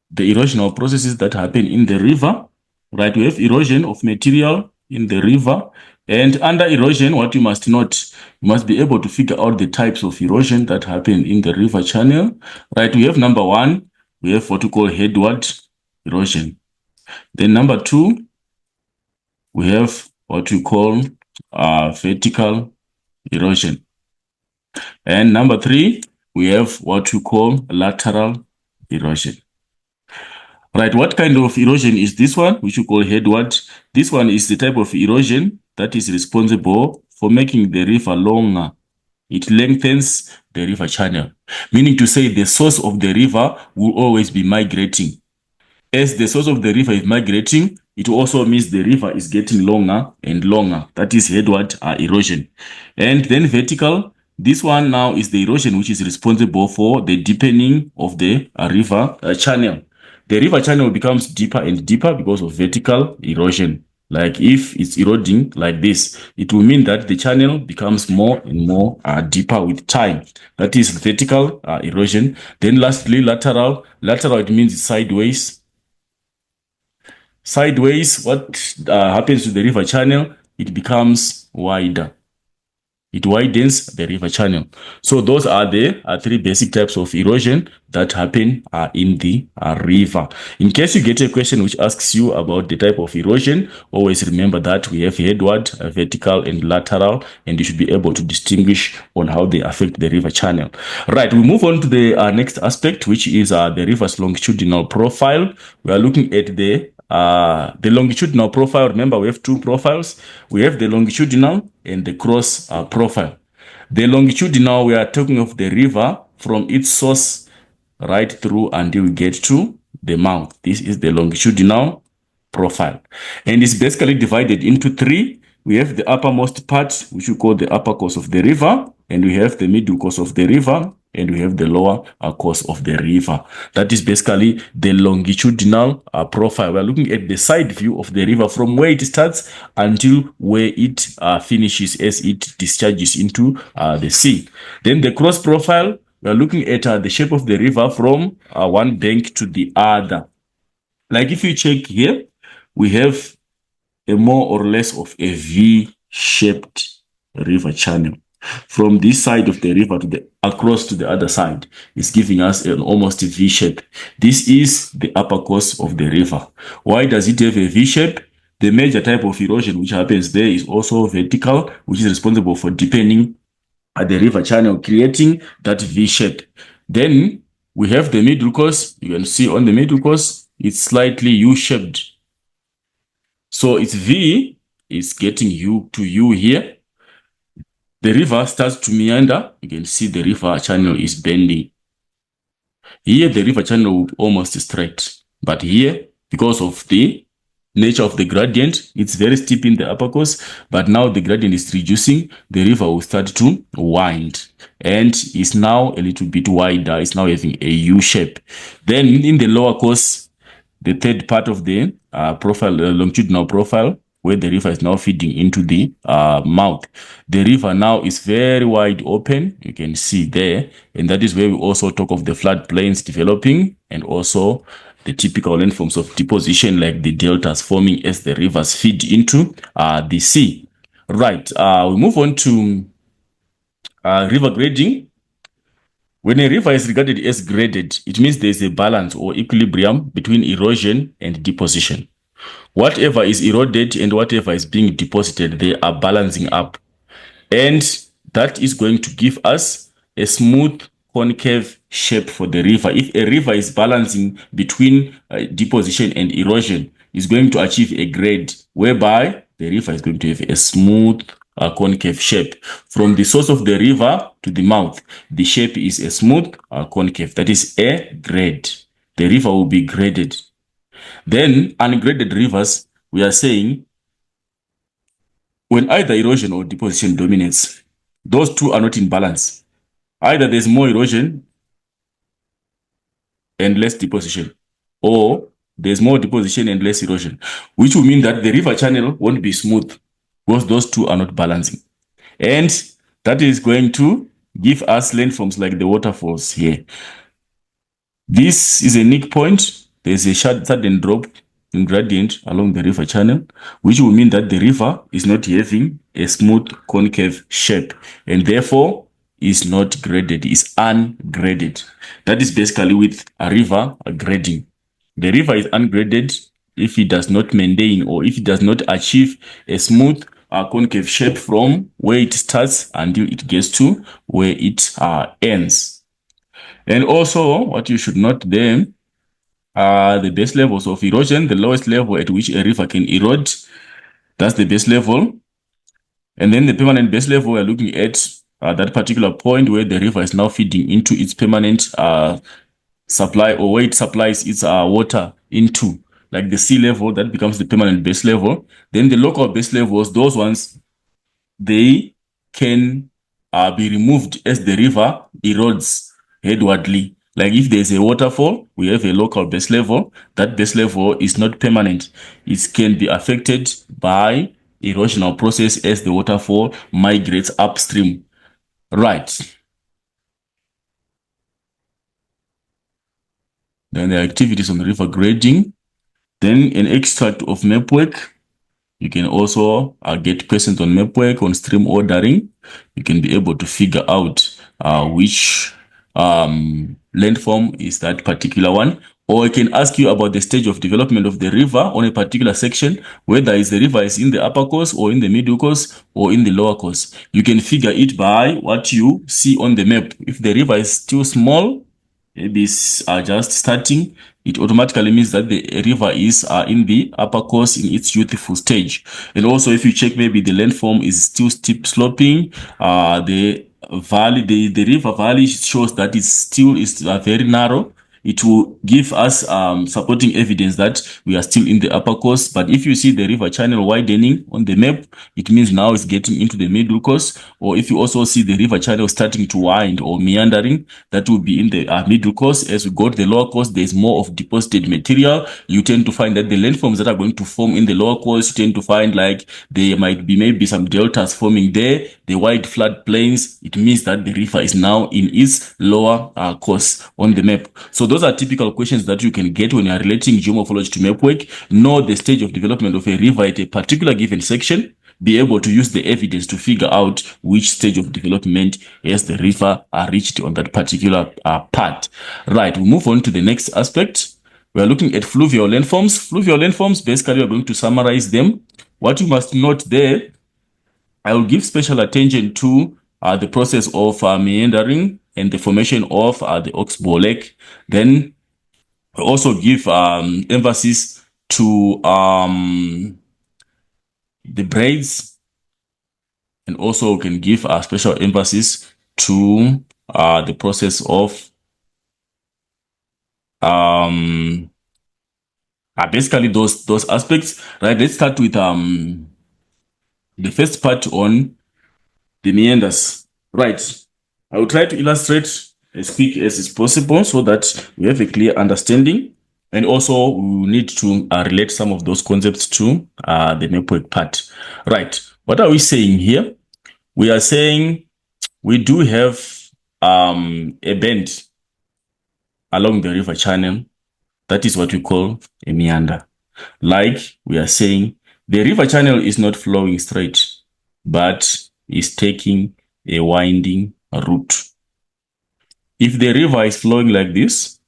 the erosional processes that happen in the river. Right, we have erosion of material in the river. And under erosion, what you must note, you must be able to figure out the types of erosion that happen in the river channel. Right, we have number 1, we have what we call headward erosion. Then number 2, we have what we call vertical erosion. And number 3, we have what we call lateral erosion. Right, what kind of erosion is this one, which we call headward? This one is the type of erosion that is responsible for making the river longer. It lengthens the river channel, meaning to say the source of the river will always be migrating. As the source of the river is migrating, it also means the river is getting longer and longer. That is headward erosion. And then vertical, this one now is the erosion which is responsible for the deepening of the river channel. The river channel becomes deeper and deeper because of vertical erosion. Like if it's eroding like this, it will mean that the channel becomes more and more deeper with time. That is vertical erosion. Then lastly, lateral. Lateral, it means sideways. Sideways, what happens to the river channel? It becomes wider. It widens the river channel. So those are the three basic types of erosion that happen in the river. In case you get a question which asks you about the type of erosion, always remember that we have headward, vertical, and lateral, and you should be able to distinguish on how they affect the river channel. Right, we move on to the next aspect, which is the river's longitudinal profile. We are looking at the longitudinal profile. Remember, we have two profiles. We have the longitudinal and the cross profile. The longitudinal, we are talking of the river from its source right through until we get to the mouth. This is the longitudinal profile. And it's basically divided into three. We have the uppermost part, which we call the upper course of the river, and we have the middle course of the river, and we have the lower course of the river. That is basically the longitudinal profile. We're looking at the side view of the river from where it starts until where it finishes as it discharges into the sea. Then the cross profile, we're looking at the shape of the river from one bank to the other. Like if you check here, we have a more or less of a V-shaped river channel. From this side of the river to the across to the other side is giving us an almost V shape. This is the upper course of the river. Why does it have a V shape? The major type of erosion which happens there is also vertical, which is responsible for deepening the river channel, creating that V shape. Then we have the middle course. You can see on the middle course, it's slightly U-shaped. So its V is getting U to U here. The river starts to meander. You can see the river channel is bending. Here, the river channel will be almost straight. But here, because of the nature of the gradient, it's very steep in the upper course. But now the gradient is reducing. The river will start to wind. And is now a little bit wider. It's now having a U shape. Then in the lower course, the third part of the profile, longitudinal profile, where the river is now feeding into the mouth. The river now is very wide open. You can see there. And that is where we also talk of the floodplains developing and also the typical landforms of deposition like the deltas forming as the rivers feed into the sea. Right. We move on to river grading. When a river is regarded as graded, it means there is a balance or equilibrium between erosion and deposition. Whatever is eroded and whatever is being deposited, they are balancing up. And that is going to give us a smooth concave shape for the river. If a river is balancing between deposition and erosion, it's going to achieve a grade whereby the river is going to have a smooth concave shape. From the source of the river to the mouth, the shape is a smooth concave. That is a grade. The river will be graded. Then ungraded rivers, we are saying when either erosion or deposition dominates, those two are not in balance. Either there's more erosion and less deposition, or there's more deposition and less erosion, which will mean that the river channel won't be smooth because those two are not balancing. And that is going to give us landforms like the waterfalls here. This is a unique point. There's a sudden drop in gradient along the river channel, which will mean that the river is not having a smooth concave shape and therefore is not graded, is ungraded. That is basically with a river grading. The river is ungraded if it does not maintain or if it does not achieve a smooth concave shape from where it starts until it gets to where it ends. And also, what you should note there are the base levels of erosion, the lowest level at which a river can erode. That's the base level. And then the permanent base level, we're looking at that particular point where the river is now feeding into its permanent supply, or where it supplies its water into, like the sea level, that becomes the permanent base level. Then the local base levels, those ones, they can be removed as the river erodes headwardly. Like if there's a waterfall, we have a local base level. That base level is not permanent. It can be affected by erosional process as the waterfall migrates upstream. Right. Then the activities on river grading. Then an extract of map work. You can also get questions on map work, on stream ordering. You can be able to figure out which landform is that particular one. Or I can ask you about the stage of development of the river on a particular section, whether the river is in the upper course or in the middle course or in the lower course. You can figure it by what you see on the map. If the river is still small, maybe it's just starting, it automatically means that the river is in the upper course in its youthful stage. And also if you check maybe the landform is still steep sloping, the valley, the river valley shows that it still is very narrow. It will give us supporting evidence that we are still in the upper course. But if you see the river channel widening on the map, it means now it's getting into the middle course. Or if you also see the river channel starting to wind or meandering, that will be in the middle course. As we go to the lower course, there's more of deposited material. You tend to find that the landforms that are going to form in the lower course, you tend to find like there might be maybe some deltas forming there, the wide flat plains. It means that the river is now in its lower course on the map. So those are typical questions that you can get when you are relating geomorphology to map work. Know the stage of development of a river at a particular given section. Be able to use the evidence to figure out which stage of development has the river reached on that particular part. Right, we'll move on to the next aspect. We are looking at fluvial landforms. Fluvial landforms, basically, we're going to summarize them. What you must note there, I will give special attention to the process of meandering and the formation of the oxbow lake. Then we also give emphasis to the braids, and also we can give a special emphasis to the process of basically those aspects. Right, let's start with the first part on the meanders. Right, I will try to illustrate as quick as is possible so that we have a clear understanding, and also we need to relate some of those concepts to the map part. Right, what are we saying here? We are saying we do have a bend along the river channel. That is what we call a meander. Like we are saying, the river channel is not flowing straight, but is taking a winding route. If the river is flowing like this,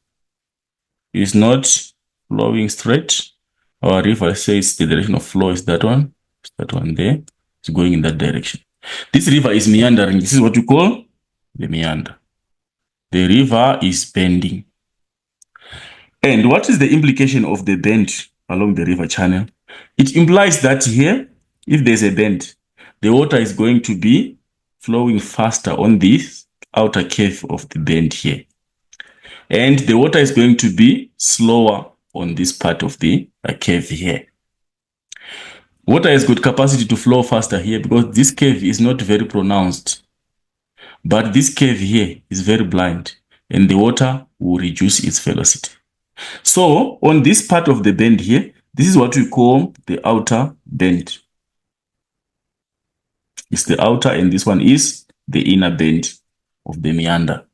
it's not flowing straight. Our river says the direction of flow is that one. It's that one there. It's going in that direction. This river is meandering. This is what we call the meander. The river is bending. And what is the implication of the bend along the river channel? It implies that here, if there's a bend, the water is going to be flowing faster on this outer curve of the bend here. And the water is going to be slower on this part of the curve here. Water has got capacity to flow faster here because this curve is not very pronounced. But this curve here is very blind, and the water will reduce its velocity. So on this part of the bend here, this is what we call the outer bend. It's the outer, and this one is the inner bend of the meander.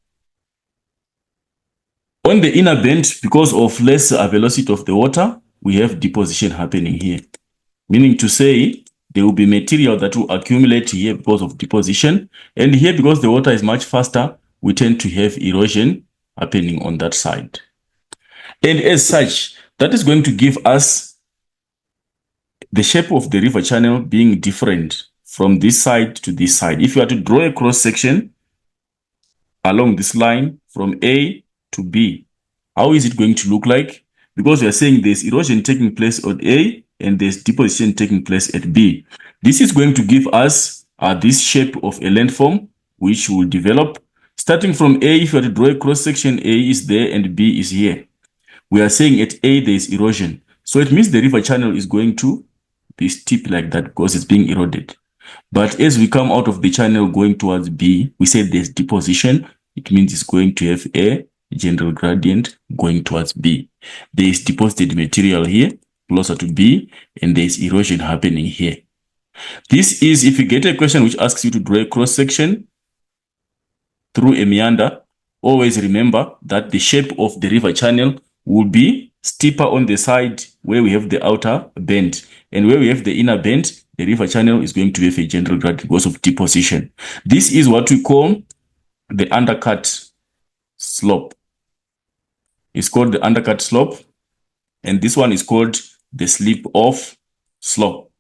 On the inner bend, because of less velocity of the water, we have deposition happening here. Meaning to say, there will be material that will accumulate here because of deposition. And here, because the water is much faster, we tend to have erosion happening on that side. And as such, that is going to give us the shape of the river channel being different from this side to this side. If you are to draw a cross section along this line from A to B, how is it going to look like? Because we are saying there's erosion taking place at A and there's deposition taking place at B. This is going to give us this shape of a landform which will develop. Starting from A, if you are to draw a cross section, A is there and B is here. We are saying at A there is erosion. So it means the river channel is going to be steep like that because it's being eroded. But as we come out of the channel going towards B, we say there's deposition. It means it's going to have a general gradient going towards B. There is deposited material here, closer to B, and there is erosion happening here. This is if you get a question which asks you to draw a cross-section through a meander, always remember that the shape of the river channel will be steeper on the side where we have the outer bend, and where we have the inner bend, the river channel is going to have a general gradient because of deposition. This is what we call the undercut slope. It's called the undercut slope, and this one is called the slip-off slope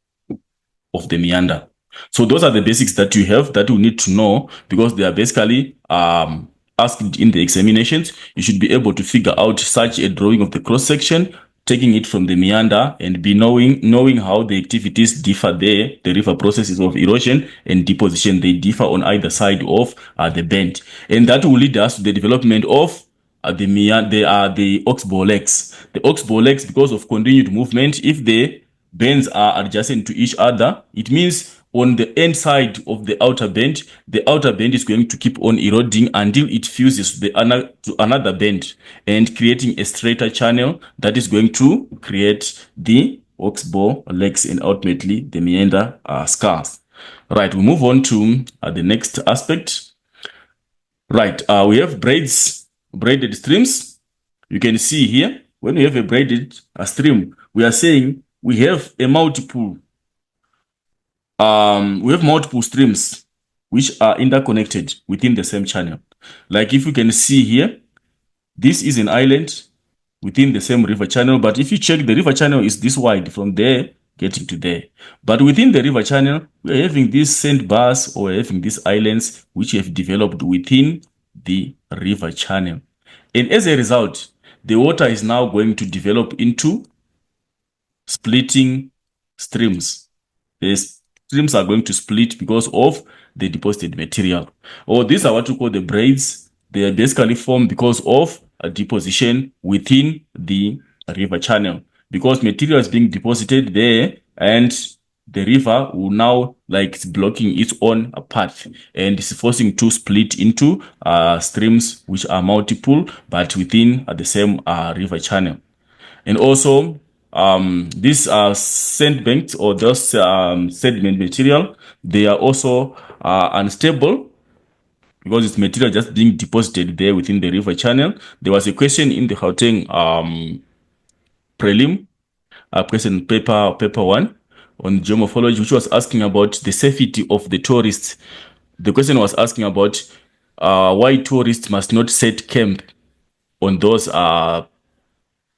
of the meander. So those are the basics that you have that you need to know, because they are basically asked in the examinations. You should be able to figure out such a drawing of the cross-section, taking it from the meander, and be knowing how the activities differ there. The river processes of erosion and deposition, they differ on either side of the bend, and that will lead us to the development of the oxbow legs. The oxbow legs, because of continued movement, if the bends are adjacent to each other, it means on the end side of the outer bend is going to keep on eroding until it fuses to another bend and creating a straighter channel that is going to create the oxbow legs and ultimately the meander scars. Right, we move on to the next aspect. Right, we have braided streams. You can see here, when we have a braided stream, we are saying we have multiple streams which are interconnected within the same channel. Like if you can see here, this is an island within the same river channel, but if you check, the river channel is this wide from there getting to there. But within the river channel, we are having these sandbars, or having these islands which have developed within the river channel. And as a result, the water is now going to develop into splitting streams. The streams are going to split because of the deposited material. Or these are what we call the braids. They are basically formed because of a deposition within the river channel. Because material is being deposited there, and the river will now, like, it's blocking its own path and is forcing to split into streams which are multiple but within the same river channel. And also these sandbanks, or those sediment material, they are also unstable because it's material just being deposited there within the river channel. There was a question in the Gauteng prelim, question paper 1 on geomorphology, which was asking about the safety of the tourists. The question was asking about why tourists must not set camp on those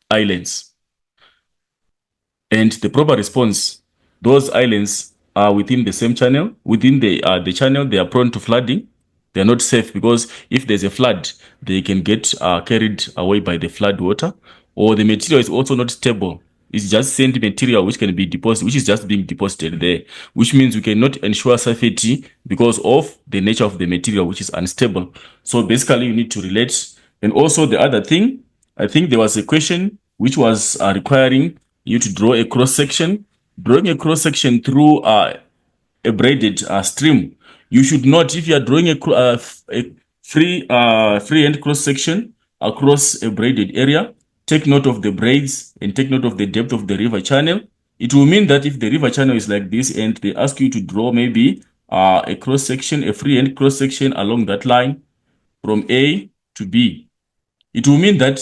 islands. And the proper response, those islands are within the same channel. Within the channel, they are prone to flooding. They are not safe because if there's a flood, they can get carried away by the flood water. Or the material is also not stable. It's just sand material which can be deposited, which is just being deposited there, which means we cannot ensure safety because of the nature of the material, which is unstable. So basically, you need to relate. And also the other thing, I think there was a question which was requiring you to draw a cross section. Drawing a cross section through a braided stream, you should not, if you are drawing a freehand cross section across a braided area, take note of the braids and take note of the depth of the river channel. It will mean that if the river channel is like this and they ask you to draw maybe a cross section, a freehand cross section along that line from A to B, it will mean that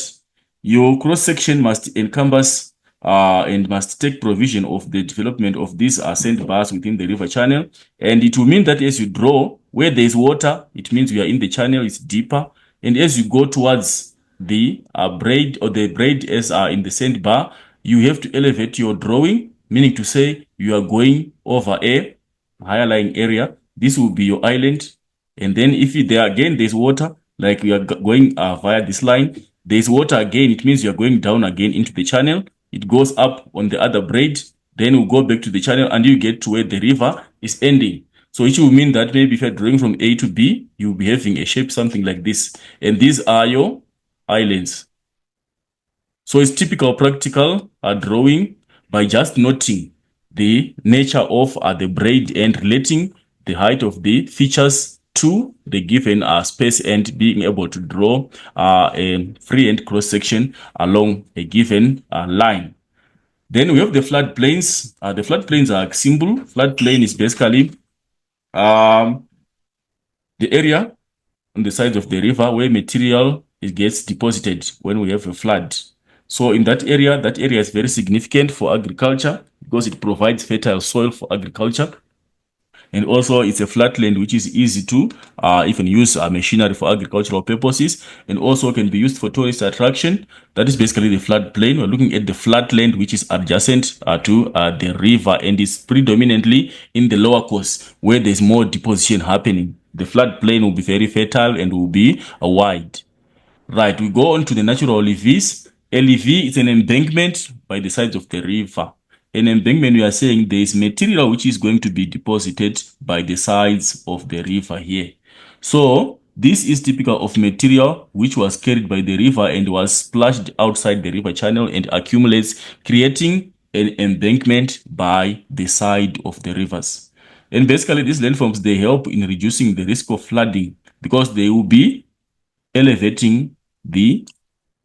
your cross section must encompass and must take provision of the development of these sandbars within the river channel. And it will mean that as you draw, where there is water, it means we are in the channel, it's deeper. And as you go towards the braid, or the braid as in the sandbar, you have to elevate your drawing, meaning to say you are going over a higher lying area. This will be your island. And then if there again, there's water, like we are going via this line, there's water again, it means you're going down again into the channel. It goes up on the other braid, then we'll go back to the channel and you get to where the river is ending. So it will mean that maybe if you're drawing from A to B, you'll be having a shape something like this. And these are your islands. So it's typical practical drawing by just noting the nature of the braid and relating the height of the features to the given space and being able to draw a free-hand cross-section along a given line. Then we have the floodplains. The floodplains are simple. Floodplain is basically the area on the sides of the river where material gets deposited when we have a flood. So in that area is very significant for agriculture because it provides fertile soil for agriculture. And also it's a flatland which is easy to even use machinery for agricultural purposes, and also can be used for tourist attraction. That is basically the floodplain. We're looking at the flatland which is adjacent to the river and is predominantly in the lower course where there's more deposition happening. The floodplain will be very fertile and will be wide. Right, we go on to the natural levees. A levee is an embankment by the sides of the river. An embankment, we are saying there is material which is going to be deposited by the sides of the river here. So this is typical of material which was carried by the river and was splashed outside the river channel and accumulates, creating an embankment by the side of the rivers. And basically these landforms, they help in reducing the risk of flooding because they will be elevating the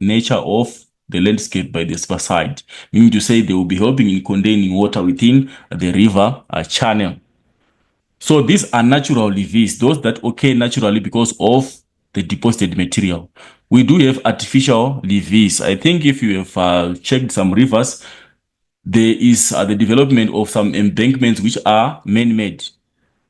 nature of the landscape by the side, meaning to say they will be helping in containing water within the river channel. So these are natural levees, those that occur naturally because of the deposited material. We do have artificial levees. I think if you have checked some rivers, there is the development of some embankments which are man-made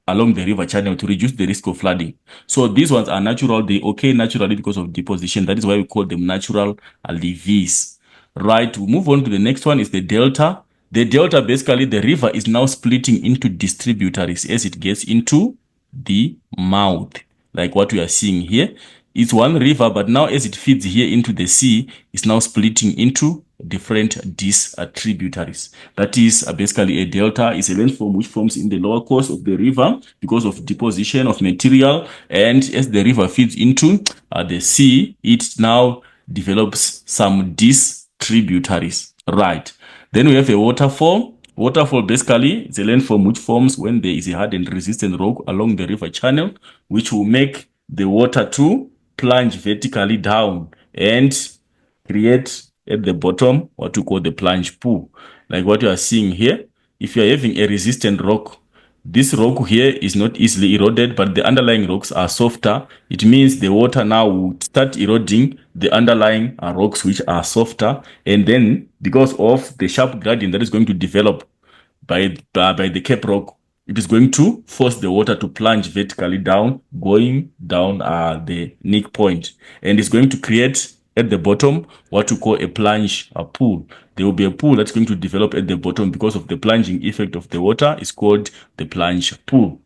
along the river channel to reduce the risk of flooding. So these ones are natural. They occur naturally because of deposition. That is why we call them natural levees. Right, we move on to the next one is the delta. The delta, basically the river is now splitting into distributaries as it gets into the mouth. Like what we are seeing here. It's one river, but now as it feeds here into the sea, it's now splitting into different distributaries. That is basically a delta is a landform which forms in the lower course of the river because of deposition of material, and as the river feeds into the sea, it now develops some distributaries. Right. Then we have a waterfall. Waterfall basically is a landform which forms when there is a hard and resistant rock along the river channel, which will make the water to plunge vertically down and create at the bottom what we call the plunge pool. Like what you are seeing here, if you are having a resistant rock, this rock here is not easily eroded, but the underlying rocks are softer. It means the water now will start eroding the underlying rocks which are softer, and then because of the sharp gradient that is going to develop by the cap rock, it is going to force the water to plunge vertically down, going down the neck point, and it's going to create at the bottom what we call a plunge pool. There will be a pool that's going to develop at the bottom because of the plunging effect of the water. Is called the plunge pool.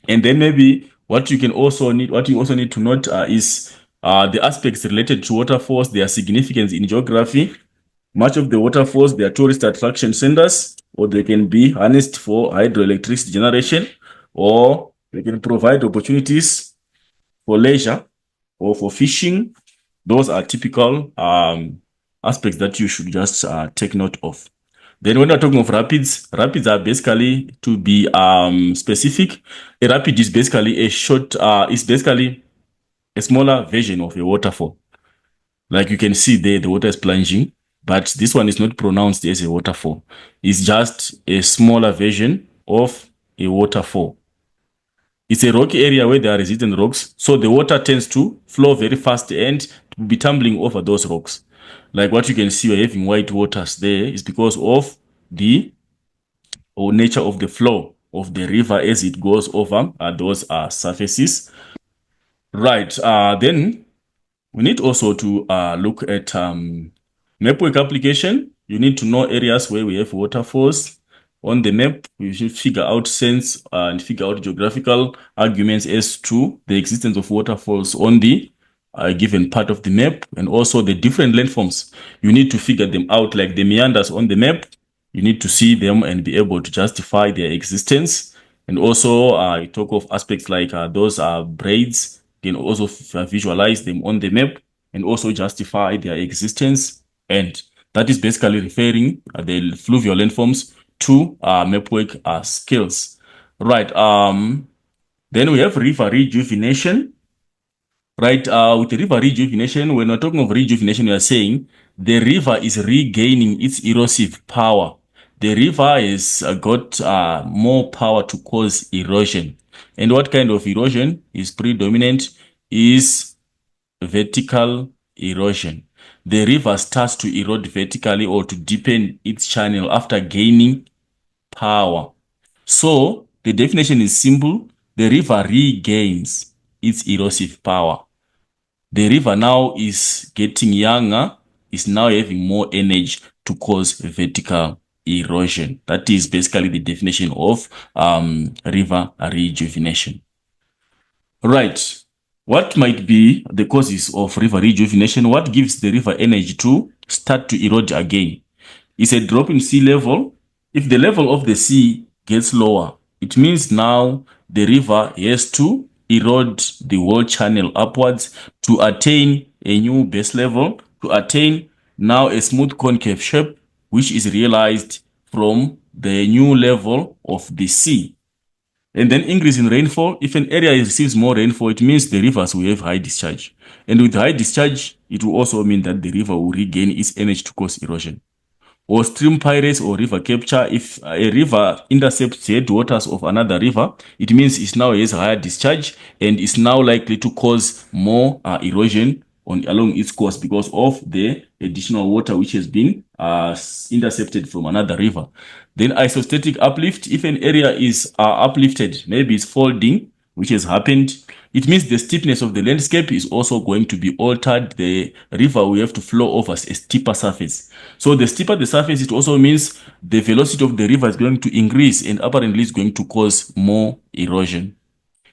And then maybe what you also need to note is the aspects related to waterfalls, their significance in geography. Much of the waterfalls, they are tourist attraction centers, or they can be harnessed for hydroelectricity generation, or they can provide opportunities for leisure or for fishing. Those are typical aspects that you should just take note of. Then when we're talking of rapids, rapids are basically, to be specific, a rapid is basically is basically a smaller version of a waterfall. Like you can see there, the water is plunging, but this one is not pronounced as a waterfall. It's just a smaller version of a waterfall. It's a rocky area where there are resistant rocks, so the water tends to flow very fast and to be tumbling over those rocks. Like what you can see, we're having white waters there is because of the nature of the flow of the river as it goes over those surfaces. Right, then we need also to look at map work application. You need to know areas where we have waterfalls. On the map, we should figure out sense and figure out geographical arguments as to the existence of waterfalls on the given part of the map, and also the different landforms. You need to figure them out, like the meanders on the map. You need to see them and be able to justify their existence. And also, I talk of aspects like those braids. You can also visualize them on the map and also justify their existence. And that is basically referring the fluvial landforms to map work skills. Right. Then we have river rejuvenation. Right, with the river rejuvenation, when we're talking of rejuvenation, we are saying the river is regaining its erosive power. The river has got more power to cause erosion. And what kind of erosion is predominant is vertical erosion. The river starts to erode vertically or to deepen its channel after gaining power. So the definition is simple. The river regains its erosive power. The river now is getting younger, is now having more energy to cause vertical erosion. That is basically the definition of river rejuvenation. Right. What might be the causes of river rejuvenation? What gives the river energy to start to erode again? Is a drop in sea level. If the level of the sea gets lower, it means now the river has to erode the whole channel upwards to attain a new base level, to attain now a smooth concave shape, which is realized from the new level of the sea. And then increase in rainfall. If an area receives more rainfall, it means the rivers will have high discharge. And with high discharge, it will also mean that the river will regain its energy to cause erosion. Or stream piracy or river capture. If a river intercepts headwaters of another river, it means it now has higher discharge and is now likely to cause more erosion along its course because of the additional water which has been intercepted from another river. Then isostatic uplift. If an area is uplifted, maybe it's folding, which has happened, it means the steepness of the landscape is also going to be altered. The river will have to flow over a steeper surface. So the steeper the surface, it also means the velocity of the river is going to increase and apparently is going to cause more erosion.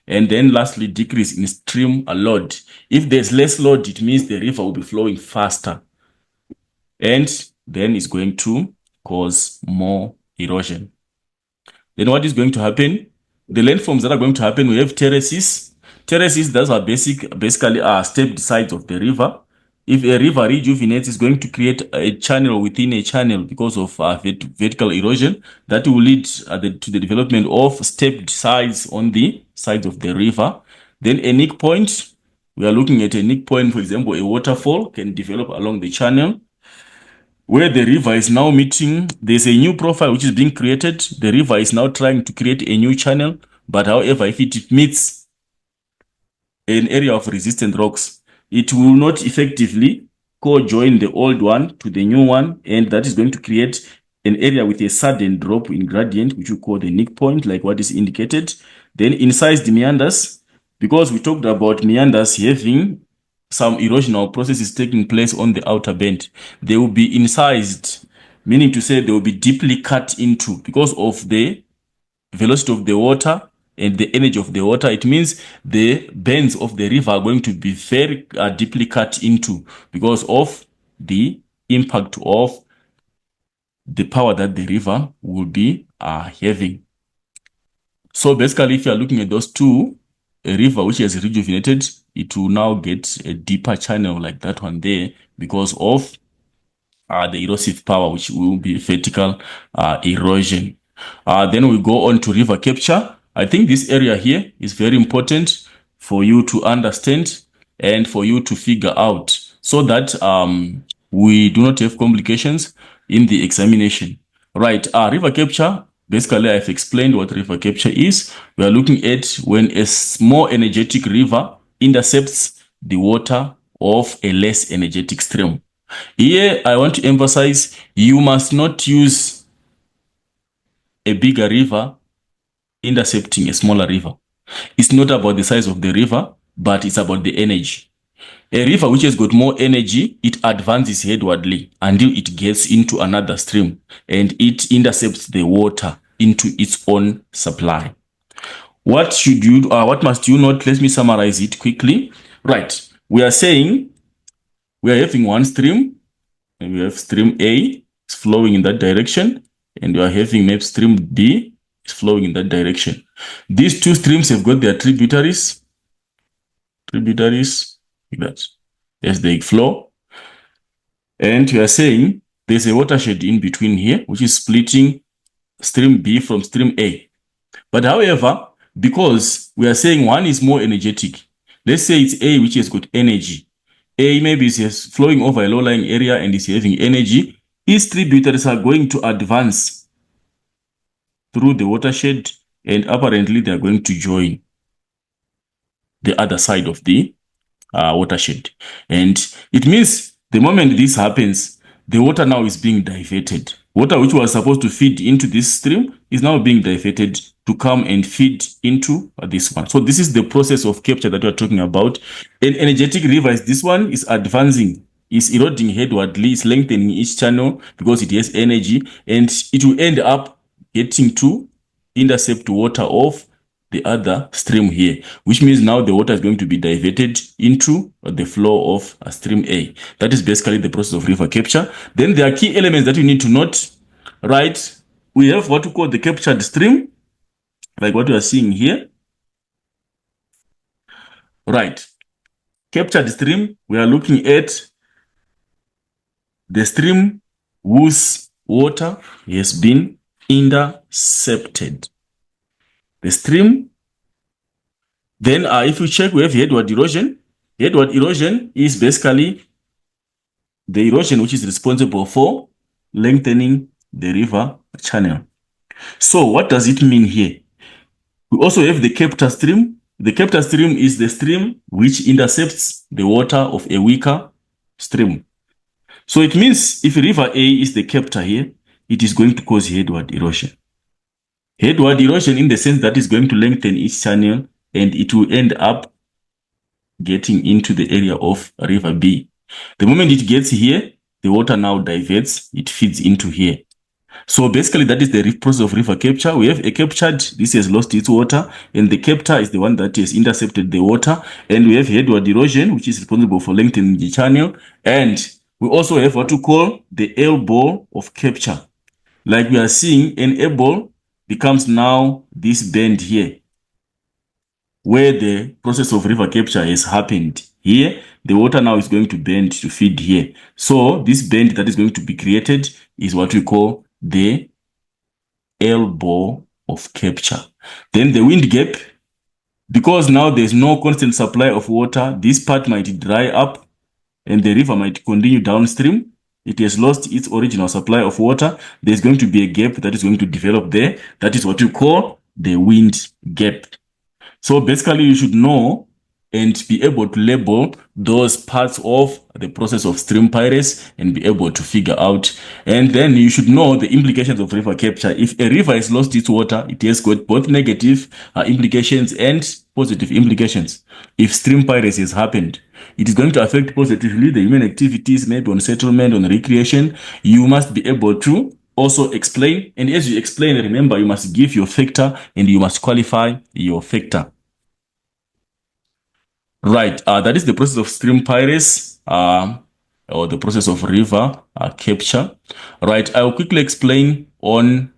And then lastly, decrease in stream load. If there's less load, it means the river will be flowing faster. And then it's going to cause more erosion. Then what is going to happen? The landforms that are going to happen, we have terraces. Terraces, those are basically stepped sides of the river. If a river rejuvenates, it's going to create a channel within a channel because of vertical erosion. That will lead to the development of stepped sides on the sides of the river. Then a nick point. We are looking at a nick point, for example, a waterfall can develop along the channel. Where the river is now meeting, there's a new profile which is being created. The river is now trying to create a new channel, but however, if it meets an area of resistant rocks, it will not effectively co-join the old one to the new one, and that is going to create an area with a sudden drop in gradient, which we call the nick point, like what is indicated. Then incised meanders, because we talked about meanders having some erosional processes taking place on the outer band. They will be incised, meaning to say they will be deeply cut into because of the velocity of the water and the energy of the water. It means the bends of the river are going to be very deeply cut into because of the impact of the power that the river will be having. So basically, if you are looking at those two, a river which has rejuvenated, it will now get a deeper channel like that one there because of the erosive power, which will be vertical erosion. Then we go on to river capture. I think this area here is very important for you to understand and for you to figure out so that we do not have complications in the examination. Right, river capture. Basically, I've explained what river capture is. We are looking at when a more energetic river intercepts the water of a less energetic stream. Here, I want to emphasize, you must not use a bigger river intercepting a smaller river. It's not about the size of the river, but it's about the energy. A river which has got more energy, it advances headwardly until it gets into another stream and it intercepts the water into its own supply. What should you, what must you not? Let me summarize it quickly. Right. We are saying we are having one stream and we have stream A is flowing in that direction and we are having maybe stream B is flowing in that direction. These two streams have got their tributaries like that as they flow. And we are saying there's a watershed in between here, which is splitting stream B from stream A. But however, because we are saying one is more energetic. Let's say it's A, which has got energy. A maybe is flowing over a low-lying area and is having energy. Its tributaries are going to advance through the watershed, and apparently they are going to join the other side of the watershed. And it means the moment this happens, the water now is being diverted. Water which was supposed to feed into this stream is now being diverted to come and feed into this one. So this is the process of capture that we're talking about. An energetic river is this one, is advancing, is eroding headwardly, is lengthening each channel because it has energy, and it will end up getting to intercept water of the other stream here, which means now the water is going to be diverted into the flow of stream A. That is basically the process of river capture. Then there are key elements that you need to note, right? We have what we call the captured stream, like what we are seeing here. Right. Captured stream, we are looking at the stream whose water has been intercepted. The stream. Then if you check, we have headward erosion. Headward erosion is basically the erosion which is responsible for lengthening the river channel. So what does it mean here? We also have the capture stream. The capture stream is the stream which intercepts the water of a weaker stream. So it means if river A is the capture here, it is going to cause headward erosion. Headward erosion in the sense that is going to lengthen its channel, and it will end up getting into the area of river B. The moment it gets here, the water now diverts, it feeds into here. So basically that is the process of river capture. We have a captured, this has lost its water, and the captor is the one that has intercepted the water. And we have headward erosion, which is responsible for lengthening the channel. And we also have what we call the elbow of capture. Like we are seeing, an elbow becomes now this bend here, where the process of river capture has happened. Here, the water now is going to bend to feed here. So this bend that is going to be created is what we call the elbow of capture. Then the wind gap, because now there's no constant supply of water, this part might dry up and the river might continue downstream. It has lost its original supply of water. There's going to be a gap that is going to develop there. That is what we call the wind gap. So basically you should know and be able to label those parts of the process of stream piracy and be able to figure out. And then you should know the implications of river capture. If a river has lost its water, it has got both negative implications and positive implications. If stream piracy has happened, it is going to affect positively the human activities, maybe on settlement, on recreation. You must be able to also explain. And as you explain, remember, you must give your factor and you must qualify your factor. Right, that is the process of stream piracy, or the process of river capture. Right, I will quickly explain on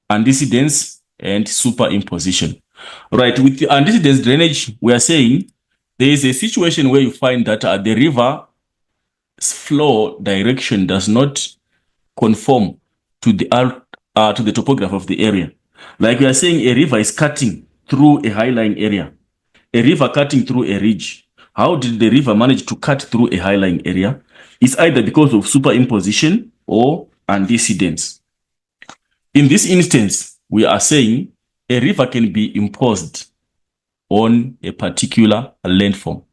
antecedents and superimposition. Right, with the antecedents drainage, we are saying there is a situation where you find that the river's flow direction does not conform to the topography of the area. Like we are saying, a river is cutting through a high-lying area. A river cutting through a ridge. How did the river manage to cut through a high-lying area? It's either because of superimposition or antecedents. In this instance, we are saying a river can be imposed on a particular landform.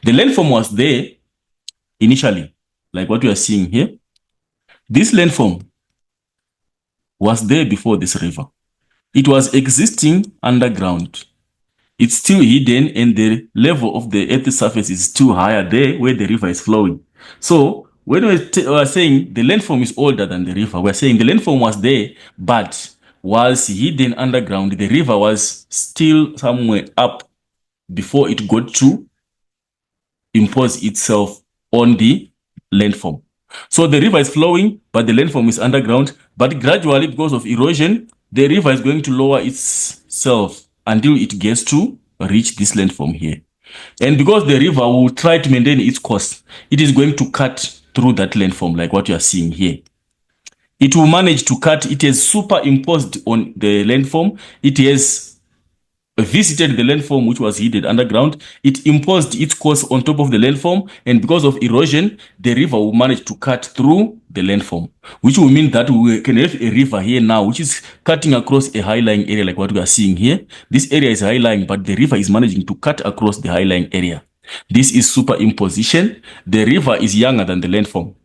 The landform was there initially, like what we are seeing here. This landform was there before this river. It was existing underground. It's still hidden, and the level of the earth's surface is still higher there where the river is flowing. So when we are saying the landform is older than the river, we're saying the landform was there, but was hidden underground. The river was still somewhere up before it got to impose itself on the landform. So the river is flowing, but the landform is underground. But gradually, because of erosion, the river is going to lower itself until it gets to reach this landform here. And because the river will try to maintain its course, it is going to cut through that landform like what you are seeing here. it will manage to cut. It has superimposed on the landform. It has visited the landform which was hidden underground. It imposed its course on top of the landform, and because of erosion, the river will manage to cut through the landform, which will mean that we can have a river here now which is cutting across a high-lying area like what we are seeing here. This area is high-lying, but the river is managing to cut across the high-lying area. This is superimposition. The river is younger than the landform.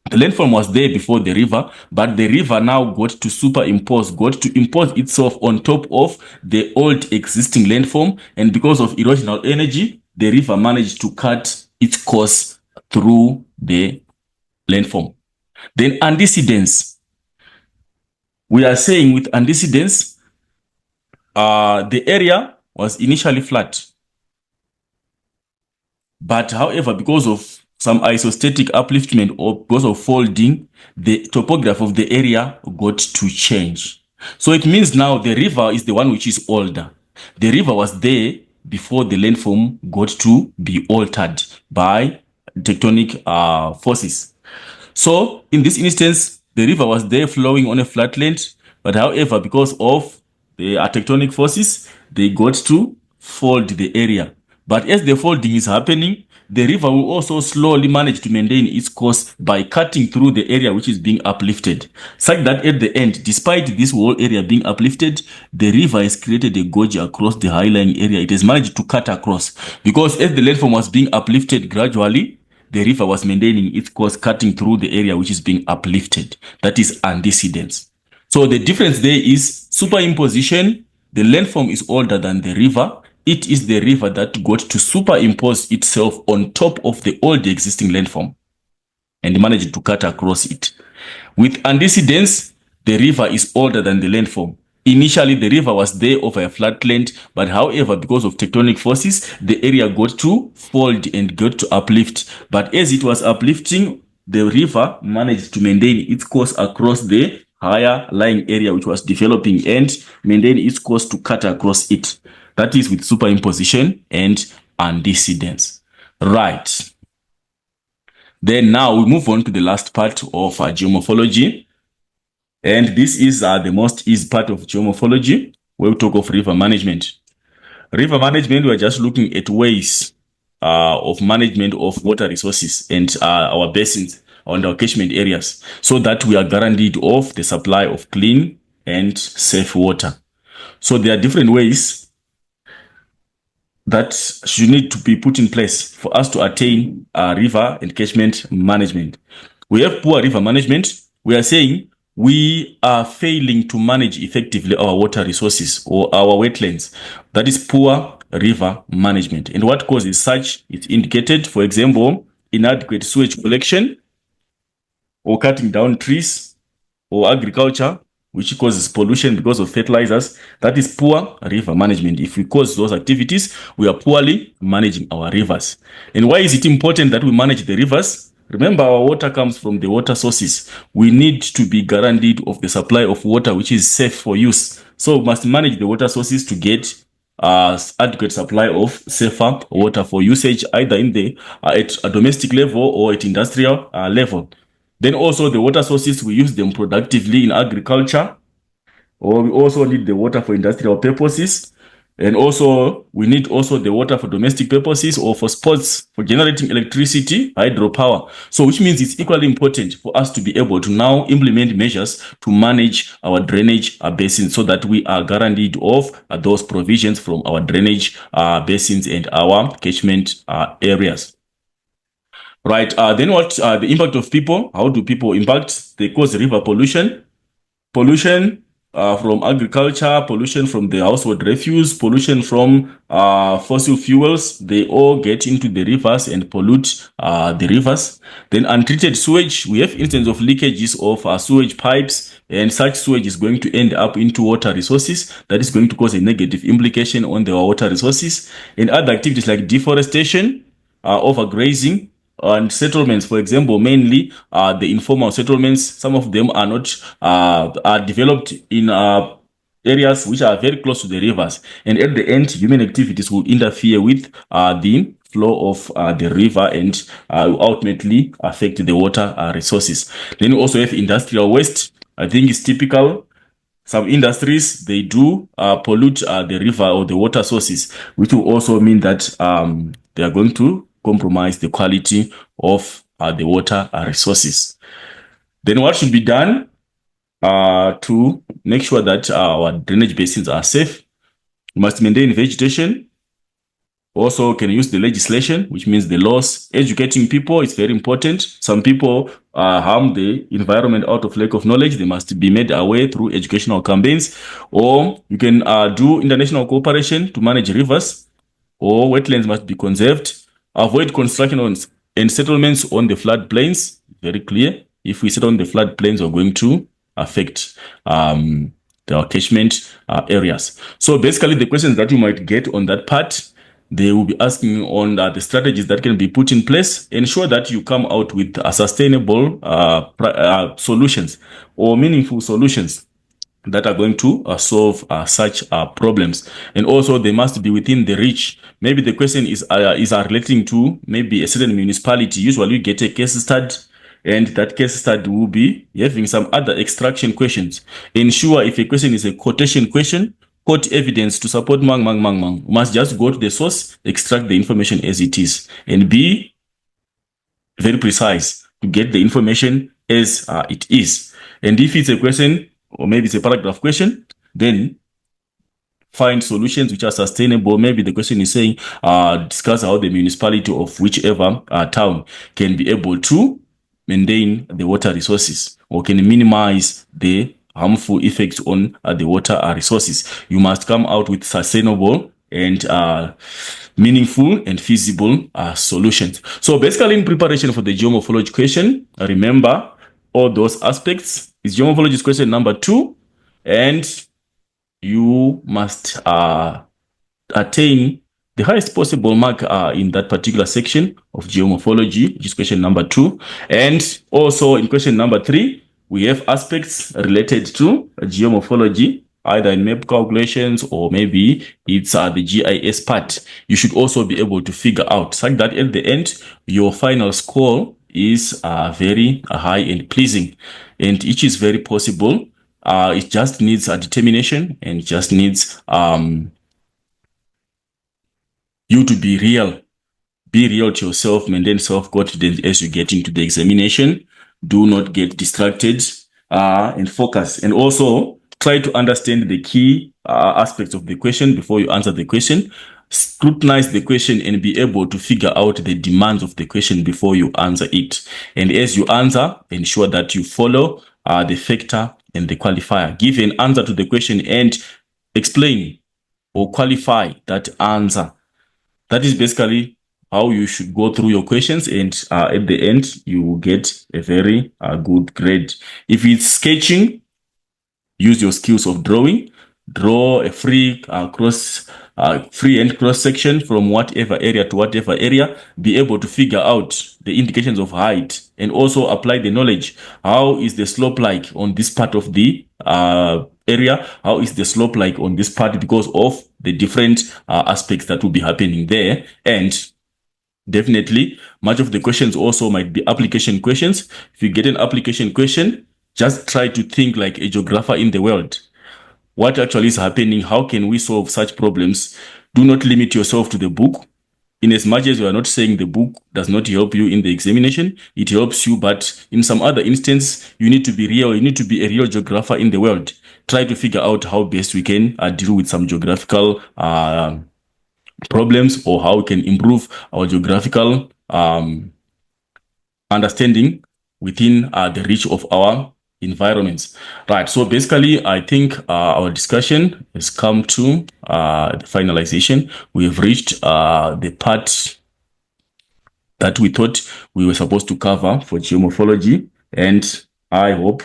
The landform was there before the river, but the river now got to impose itself on top of the old existing landform, and because of erosional energy, the river managed to cut its course through the landform. Then antecedents. We are saying with antecedents, the area was initially flat. But however, because of some isostatic upliftment or because of folding, the topography of the area got to change. So it means now the river is the one which is older. The river was there before the landform got to be altered by tectonic forces. So in this instance, the river was there flowing on a flatland, but however, because of the tectonic forces, they got to fold the area. But as the folding is happening, the river will also slowly manage to maintain its course by cutting through the area which is being uplifted, such that at the end, despite this whole area being uplifted, the river has created a gorge across the high-lying area. It has managed to cut across, because as the landform was being uplifted gradually, the river was maintaining its course, cutting through the area which is being uplifted. That is antecedents. So the difference there is superimposition. The landform is older than the river. It is the river that got to superimpose itself on top of the old existing landform and managed to cut across it. With antecedents, the river is older than the landform. Initially, the river was there over a flatland, but however, because of tectonic forces, the area got to fold and got to uplift. But as it was uplifting, the river managed to maintain its course across the higher lying area which was developing and maintain its course to cut across it. That is with superimposition and antecedents. Right. Then now we move on to the last part of geomorphology. And this is the most easy part of geomorphology, where we talk of river management. River management, we are just looking at ways of management of water resources and our basins and our catchment areas, so that we are guaranteed of the supply of clean and safe water. So there are different ways that should need to be put in place for us to attain river and catchment management. We have poor river management. We are saying we are failing to manage effectively our water resources or our wetlands. That is poor river management. And what causes such is indicated, for example, inadequate sewage collection, or cutting down trees, or agriculture, which causes pollution because of fertilizers. That is poor river management. If we cause those activities, we are poorly managing our rivers. And why is it important that we manage the rivers? Remember, our water comes from the water sources. We need to be guaranteed of the supply of water which is safe for use. So we must manage the water sources to get adequate supply of safer water for usage, either in the at a domestic level or at industrial level. Then also the water sources, we use them productively in agriculture, or we also need the water for industrial purposes. And also we need also the water for domestic purposes or for sports, for generating electricity, hydropower. So which means it's equally important for us to be able to now implement measures to manage our drainage basins, so that we are guaranteed of those provisions from our drainage basins and our catchment areas. Right. Then what the impact of people? How do people impact? They cause river pollution. Pollution from agriculture, pollution from the household refuse, pollution from fossil fuels. They all get into the rivers and pollute the rivers. Then untreated sewage. We have instances of leakages of sewage pipes, and such sewage is going to end up into water resources. That is going to cause a negative implication on the water resources. And other activities like deforestation, overgrazing, and settlements, for example, mainly the informal settlements. Some of them are not are developed in areas which are very close to the rivers, and at the end, human activities will interfere with the flow of the river and ultimately affect the water resources. Then we also have industrial waste. I think it's typical. Some industries, they do pollute the river or the water sources, which will also mean that they are going to compromise the quality of the water resources. Then what should be done to make sure that our drainage basins are safe? We must maintain vegetation. Also can use the legislation, which means the laws. Educating people is very important. Some people harm the environment out of lack of knowledge. They must be made aware through educational campaigns. Or you can do international cooperation to manage rivers, or wetlands must be conserved. Avoid construction and settlements on the floodplains. Very clear. If we settle on the floodplains, we're going to affect the catchment areas. So basically the questions that you might get on that part, they will be asking on the strategies that can be put in place. Ensure that you come out with sustainable solutions or meaningful solutions that are going to solve such problems. And also they must be within the reach. Maybe the question is relating to maybe a certain municipality. Usually you get a case study, and that case study will be having some other extraction questions. Ensure if a question is a quotation question, quote evidence to support mang. You must just go to the source, extract the information as it is, and be very precise to get the information as it is. And if it's a question, or maybe it's a paragraph question, then find solutions which are sustainable. Maybe the question is saying, discuss how the municipality of whichever town can be able to maintain the water resources or can minimize the harmful effects on the water resources. You must come out with sustainable and meaningful and feasible solutions. So basically in preparation for the geomorphology question, remember all those aspects. Is geomorphology question number 2, and you must attain the highest possible mark in that particular section of geomorphology, which is question number 2. And also in question number 3, we have aspects related to geomorphology, either in map calculations or maybe it's the GIS part. You should also be able to figure out such that at the end, your final score is very high and pleasing, and it is very possible. It just needs a determination, and it just needs you to be real. Be real to yourself, maintain self-confidence as you get into the examination. Do not get distracted and focus. And also try to understand the key aspects of the question before you answer the question. Scrutinize the question and be able to figure out the demands of the question before you answer it. And as you answer, ensure that you follow the factor and the qualifier. Give an answer to the question and explain or qualify that answer. That is basically how you should go through your questions, and at the end, you will get a very good grade. If it's sketching, use your skills of drawing. Draw a free and cross section from whatever area to whatever area. Be able to figure out the indications of height and also apply the knowledge. How is the slope like on this part of the area? How is the slope like on this part, because of the different aspects that will be happening there. And definitely, much of the questions also might be application questions. If you get an application question, just try to think like a geographer in the world. What actually is happening? How can we solve such problems? Do not limit yourself to the book. In as much as we are not saying the book does not help you in the examination, it helps you, but in some other instance, you need to be real. You need to be a real geographer in the world. Try to figure out how best we can deal with some geographical problems, or how we can improve our geographical understanding within the reach of our environments. Right, so basically I think our discussion has come to the finalization. We have reached the part that we thought we were supposed to cover for geomorphology, and I hope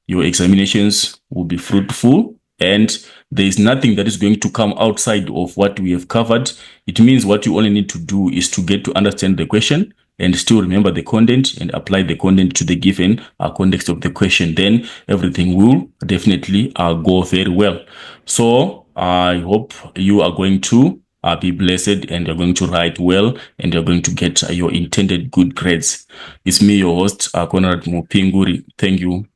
your examinations will be fruitful, and there is nothing that is going to come outside of what we have covered. It means what you only need to do is to get to understand the question and still remember the content and apply the content to the given context of the question. Then everything will definitely go very well. So I hope you are going to be blessed, and you're going to write well, and you're going to get your intended good grades. It's me, your host, Conrad Mupinguri. Thank you.